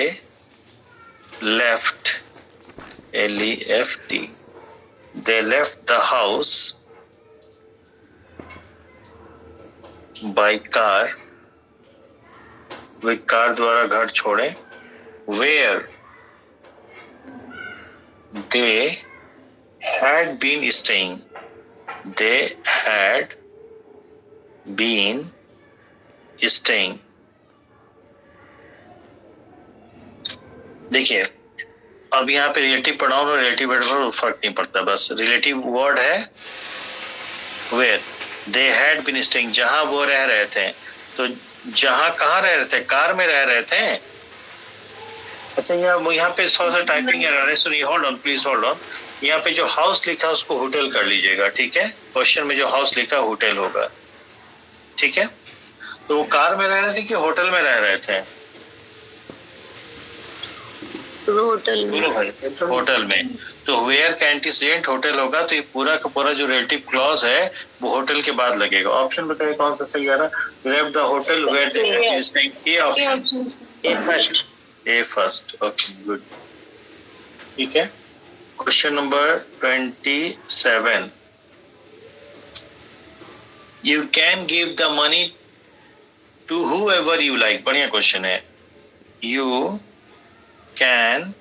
left, L-E-F-T, they left the house by car, way car द्वारा घर छोड़े, where they had been staying, they had been staying। देखिए अब यहाँ पे रिलेटिव प्रोनाउन और रिलेटिव एडवर्ब फर्क नहीं पड़ता, बस रिलेटिव वर्ड है where they had been staying, जहां वो रह रहे थे। तो जहां कहाँ रह रहे थे? कार में रह रहे थे। अच्छा यहाँ पे थोड़ा सा टाइपिंग एरर है, सुनिए, hold on please, hold on. यहाँ पे जो हाउस लिखा है उसको होटल कर लीजिएगा, ठीक है? क्वेश्चन में जो हाउस लिखा होटल होगा, ठीक है? तो वो कार में रह रहे थे कि होटल में रह रहे थे? होटल में। होटल में। तो वेयर का एंटीसीडेंट होटल होगा, तो ये पूरा का पूरा जो रिलेटिव क्लॉज है वो होटल के बाद लगेगा। ऑप्शन बताइए कौन सा सही आ रहा? Left the hotel where they had staying, A option, A first. Okay good, ठीक है। Question number 27, you can give the money to whoever you like। बढ़िया क्वेश्चन है। You can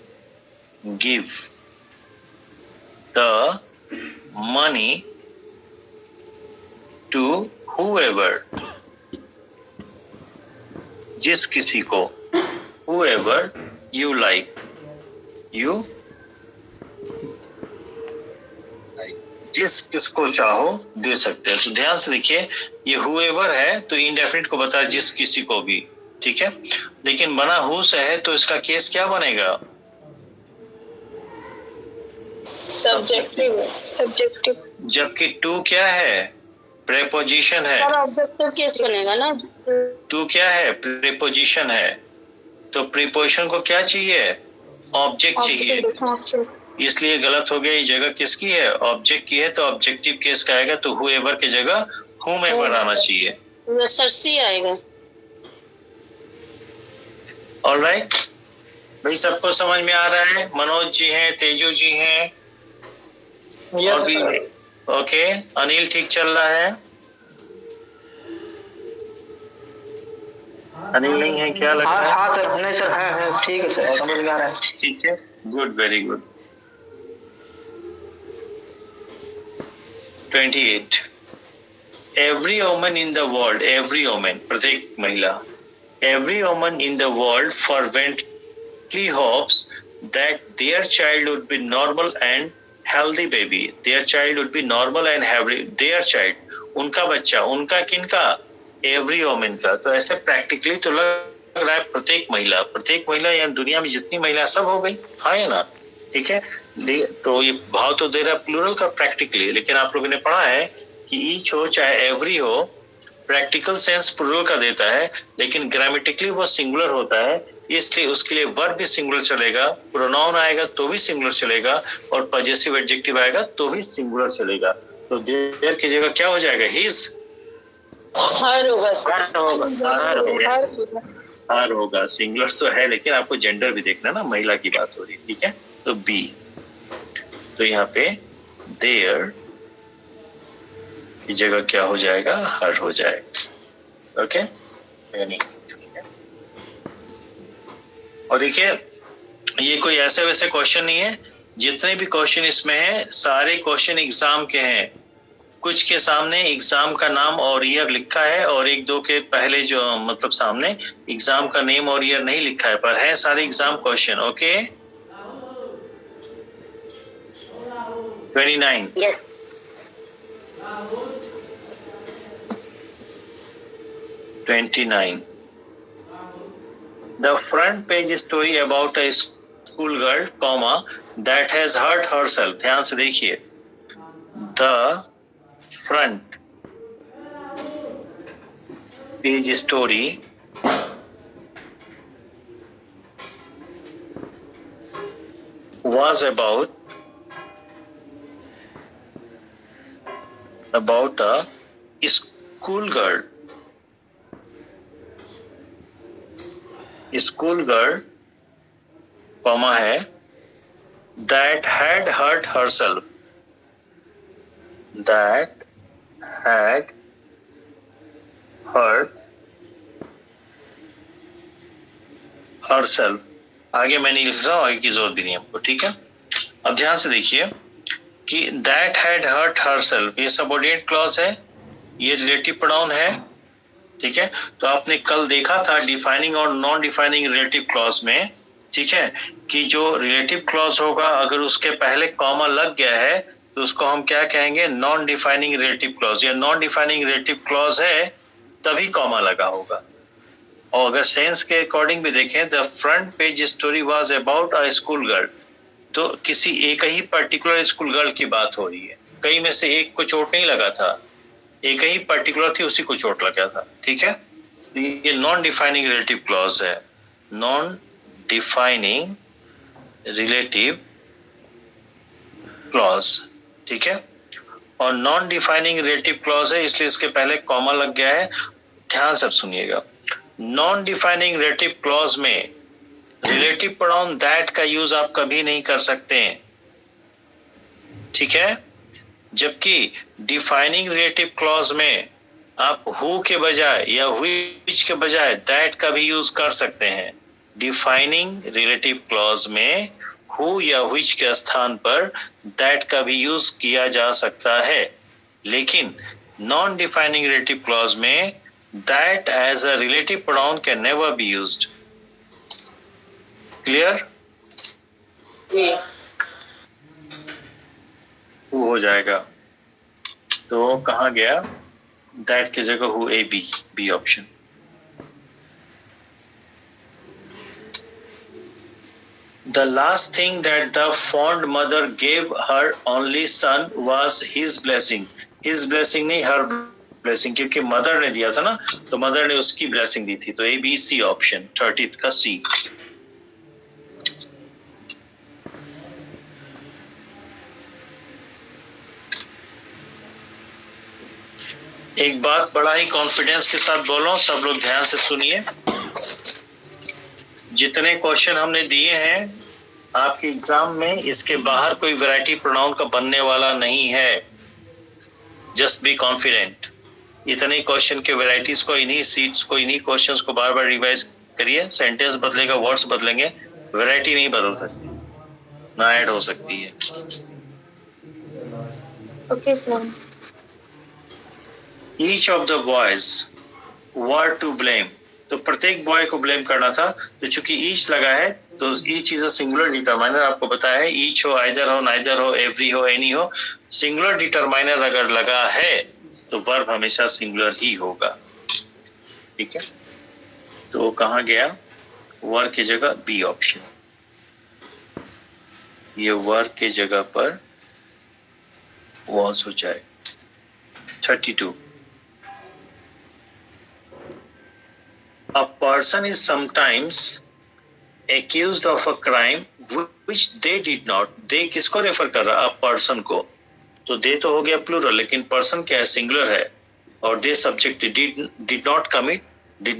give the money to whoever, जिस किसी को, whoever you like, you जिस किसको चाहो दे सकते हैं। तो ध्यान से देखिए, ये whoever है तो इंडेफिनिट को बता जिस किसी को भी, ठीक है? लेकिन बना हु से है तो इसका केस क्या बनेगा? सब्जेक्टिव। जबकि टू क्या है? प्रेपोजिशन है। ऑब्जेक्टिव केस बनेगा ना। टू क्या है? प्रेपोजिशन है। तो प्रीपोजिशन को क्या चाहिए? ऑब्जेक्ट चाहिए, इसलिए गलत हो गया। ये जगह किसकी है? ऑब्जेक्ट की है, तो ऑब्जेक्टिव केस का आएगा, तो whoever की जगह whomever आना चाहिए। सरसी आएगा। ऑलराइट भाई, सबको समझ में आ रहा है? मनोज जी हैं, तेजू जी हैं, और भी ओके। अनिल ठीक चल रहा है? अनिल नहीं है क्या लगता है? हाँ सर, नहीं सर, है ठीक है सर, समझ में आ रहा है। ठीक है, good, very good. 28, every woman in the world, every woman प्रत्येक महिला, every woman in the world fervently hopes that their child would be normal and healthy baby, their child would be normal and healthy, their child उनका बच्चा, उनका किनका? Every woman का। तो ऐसे practically तो लग रहा है प्रत्येक महिला या दुनिया में जितनी महिला सब हो गई, हाँ या ना? ठीक है, तो ये भाव तो दे रहा है प्लूरल का प्रैक्टिकली, लेकिन आप लोगों ने पढ़ा है कि ईच हो चाहे एवरी हो, प्रैक्टिकल सेंस प्लूरल का देता है, लेकिन ग्रामेटिकली वो सिंगुलर होता है, इसलिए उसके लिए वर्ब भी सिंगुलर चलेगा, प्रोनाउन आएगा तो भी सिंगुलर चलेगा, और पॉजेसिव एडजेक्टिव आएगा तो भी सिंगुलर चलेगा। तो देयर की जगह क्या हो जाएगा? हिज, हर होगा। सिंगुलर तो है, लेकिन आपको जेंडर भी देखना ना, महिला की बात हो रही है, ठीक है? तो बी, तो यहाँ पे देयर की जगह क्या हो जाएगा? हर हो जाएगा। ओके, यानी और देखिए, ये कोई ऐसे वैसे क्वेश्चन नहीं है, जितने भी क्वेश्चन इसमें है सारे क्वेश्चन एग्जाम के हैं। कुछ के सामने एग्जाम का नाम और ईयर लिखा है, और एक दो के पहले जो मतलब सामने एग्जाम का नेम और ईयर नहीं लिखा है, पर है सारे exam question. Okay, 29, Yes. The front page story about a school girl, comma, that has hurt herself। ध्यान से देखिए, the front page story was about a school girl, comma है, that had hurt herself, that had hurt herself। आगे मैं नहीं लिख रहा हूँ, आगे की जरूरत भी नहीं हमको, ठीक है। अब ध्यान से देखिए कि that had hurt herself, ये सबऑर्डिनेट क्लॉज है, ये रिलेटिव प्रोनाउन है, ठीक है। तो आपने कल देखा था डिफाइनिंग और नॉन डिफाइनिंग रिलेटिव क्लॉज में, ठीक है, कि जो रिलेटिव क्लॉज होगा अगर उसके पहले कॉमा लग गया है तो उसको हम क्या कहेंगे, नॉन डिफाइनिंग रिलेटिव क्लॉज। या नॉन डिफाइनिंग रिलेटिव क्लॉज है तभी कॉमा लगा होगा। और अगर सेंस के अकॉर्डिंग भी देखें, the front page story was about a school girl, तो किसी एक ही पर्टिकुलर स्कूल गर्ल की बात हो रही है, कई में से एक को चोट नहीं लगा था, एक ही पर्टिकुलर थी उसी को चोट लगा था, ठीक है। तो ये नॉन डिफाइनिंग रिलेटिव क्लॉज है, नॉन डिफाइनिंग रिलेटिव क्लॉज, ठीक है। और नॉन डिफाइनिंग रिलेटिव क्लॉज है इसलिए इसके पहले कॉमा लग गया है। ध्यान से सुनिएगा, नॉन डिफाइनिंग रिलेटिव क्लॉज में रिलेटिव प्रोनाउन दैट का यूज आप कभी नहीं कर सकते हैं, ठीक है। जबकि डिफाइनिंग रिलेटिव क्लॉज में आप हु के बजाय या व्हिच के बजाय दैट का भी यूज कर सकते हैं। डिफाइनिंग रिलेटिव क्लॉज में हु या व्हिच के स्थान पर दैट का भी यूज किया जा सकता है, लेकिन नॉन डिफाइनिंग रिलेटिव क्लॉज में that as a relative pronoun can never be used. Clear? Who हो जाएगा, तो कहाँ गया, दैट की जगह who, A B, B option. The last thing that the fond mother gave her only son was his blessing. His blessing नहीं, her blessing, क्योंकि mother ने दिया था ना, तो मदर ने उसकी ब्लेसिंग दी थी। तो A B C option, 30th का सी। एक बात बड़ा ही कॉन्फिडेंस के साथ बोलो, सब लोग ध्यान से सुनिए। जितने क्वेश्चन हमने दिए हैं आपके एग्जाम में, इसके बाहर कोई वैरायटी प्रोनाउन का बनने वाला नहीं है। Just be confident. इतने क्वेश्चन के वैरायटीज को, इन्हीं सीट्स को, इन्हीं क्वेश्चंस को बार बार रिवाइज करिए। सेंटेंस बदलेगा, वर्ड्स बदलेंगे, वैरायटी नहीं बदल सकती, ना ऐड हो सकती है। Okay sir. Each of the boys were to blame, तो प्रत्येक बॉय को ब्लेम करना था। तो चूंकि ईच लगा है तो each is a singular determiner, आपको बताया है। ईच हो, आइदर हो, नाइदर हो, एवरी हो, एनी हो, सिंगुलर डिटरमाइनर अगर लगा है तो वर्ब हमेशा सिंगुलर ही होगा, ठीक है। तो कहाँ गया, वर की जगह बी ऑप्शन, ये वर के जगह पर वॉज हो जाए। 32, a person is sometimes accused of a crime which they did not। they किसको रेफर कर रहा है, a person को। तो they तो हो गया प्लूरल, लेकिन person क्या है, सिंगुलर है। और they subject did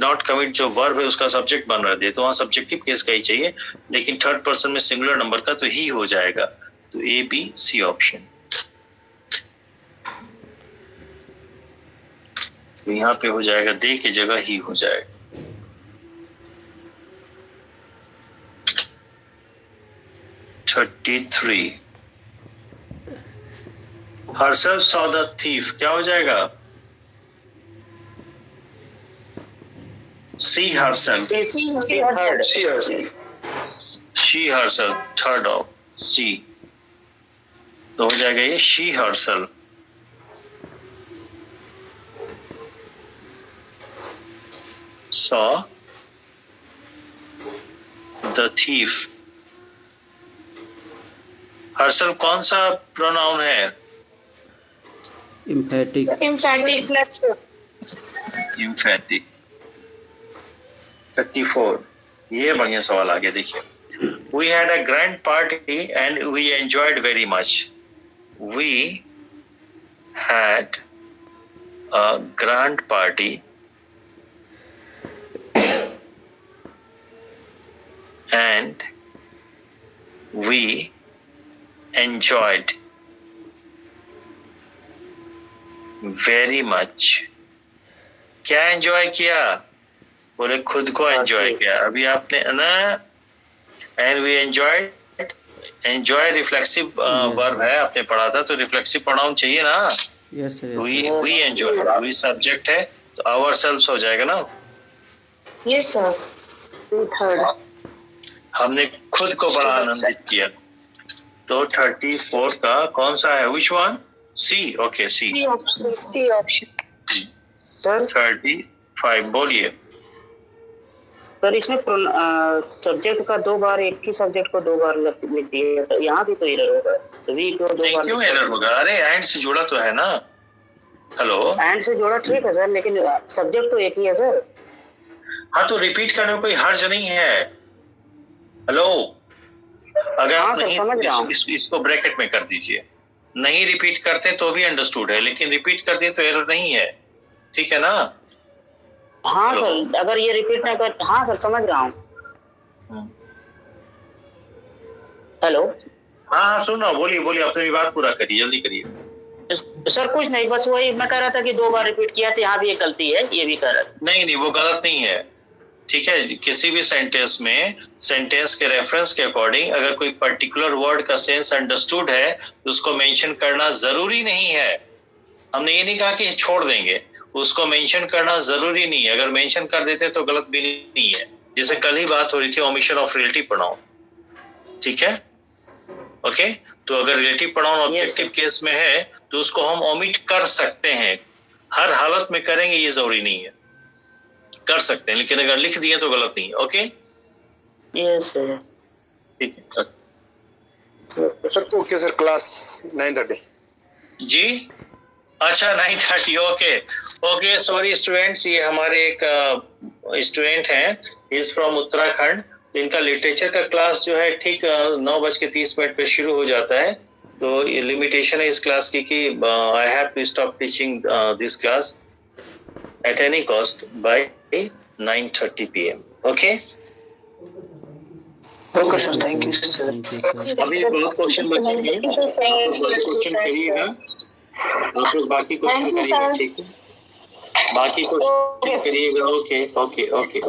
not commit जो वर्ब है उसका सब्जेक्ट बन रहा है, तो वहां सब्जेक्टिव केस का ही चाहिए, लेकिन थर्ड पर्सन में सिंगुलर नंबर का तो ही हो जाएगा। तो ए बी सी ऑप्शन। तो यहाँ पे हो जाएगा, दे की जगह ही हो जाएगा। (33) herself saw the thief, क्या हो जाएगा, see herself, she herself, third of C, तो हो जाएगा ये she herself। saw the thief, herself कौन सा प्रोनाउन है, emphatic, emphatic। 34, ये बढ़िया सवाल आ गया, देखिए। We had a grand party and we enjoyed very much. We had a grand party and we enjoyed very much. क्या एंजॉय किया? बोले खुद को एंजॉय किया। अभी आपने ना, and we enjoy reflexive verb है, आपने पढ़ा था, तो रिफ्लेक्सिव प्रोनाउन चाहिए ना। Yes sir, we enjoy, we subject है तो आवरसेल्व्स हो जाएगा ना। Yes sir. थर्ड हमने खुद को बड़ा आनंदित किया। तो 34 का कौन सा है? Which one? C. Okay, C. C option. Sir 35 बोलिए। सर इसमें सब्जेक्ट का 2 बार, एक ही सब्जेक्ट को 2 बार लिख दिए, तो यहाँ भी तो एरर होगा। तो वी को 2 नहीं, बार क्यों एरर होगा? अरे एंड से जुड़ा तो है ना। हेलो, एंड से जोड़ा ठीक है सर, लेकिन सब्जेक्ट तो एक ही है सर। हाँ तो रिपीट करने में कोई हर्ज नहीं है। हेलो, अगर हाँ आप सर, नहीं, समझ रहा हूँ। इसको ब्रैकेट में कर दीजिए। नहीं रिपीट करते तो भी अंडरस्टूड है, लेकिन रिपीट कर दिए तो एरर नहीं है। ठीक है ना? हाँ हेलो? सर, अगर ये रिपीट ना कर, हाँ सर समझ रहा हूँ। हेलो, हाँ, सुन रहा हूँ, बोलिए, अपनी भी बात पूरा करिए, जल्दी करिए। सर कुछ नहीं, बस वही मैं कह रहा था कि 2 बार रिपीट किया, तो यहाँ भी एक गलती है, ये भी कह रहा था। नहीं, वो गलत नहीं है। ठीक है, किसी भी सेंटेंस में सेंटेंस के रेफरेंस के अकॉर्डिंग अगर कोई पर्टिकुलर वर्ड का सेंस अंडरस्टूड है तो उसको मेंशन करना जरूरी नहीं है। हमने ये नहीं कहा कि छोड़ देंगे, उसको मेंशन करना जरूरी नहीं है। अगर मेंशन कर देते तो गलत भी नहीं है। जैसे कल ही बात हो रही थी ओमिशन ऑफ रिलेटिव प्रोनाउन। ठीक है, ओके। तो अगर रिलेटिव प्रोनाउन ऑब्जेक्टिव केस में है तो उसको हम ओमिट कर सकते हैं। हर हालत में करेंगे ये जरूरी नहीं है, कर सकते हैं, लेकिन अगर लिख दिए तो गलत नहीं है। Okay, yes sir. ठीक है सर। ओके सर, क्लास 9:30 जी। अच्छा, 9:30। ओके, सॉरी स्टूडेंट्स, ये हमारे एक स्टूडेंट हैं, इज फ्रॉम उत्तराखंड। इनका लिटरेचर का क्लास जो है ठीक 9:30 पे शुरू हो जाता है। तो ये लिमिटेशन है इस क्लास की कि I have to stop teaching this class at any cost by 9:30 PM। Okay okay sir, thank you sir. Thank you sir. अभी बहुत क्वेश्चन बचे हैं, आप लोग क्वेश्चन करिएगा। आप लोग बाकी क्वेश्चन करिएगा, ठीक है? बाकी क्वेश्चन करिएगा। ओके।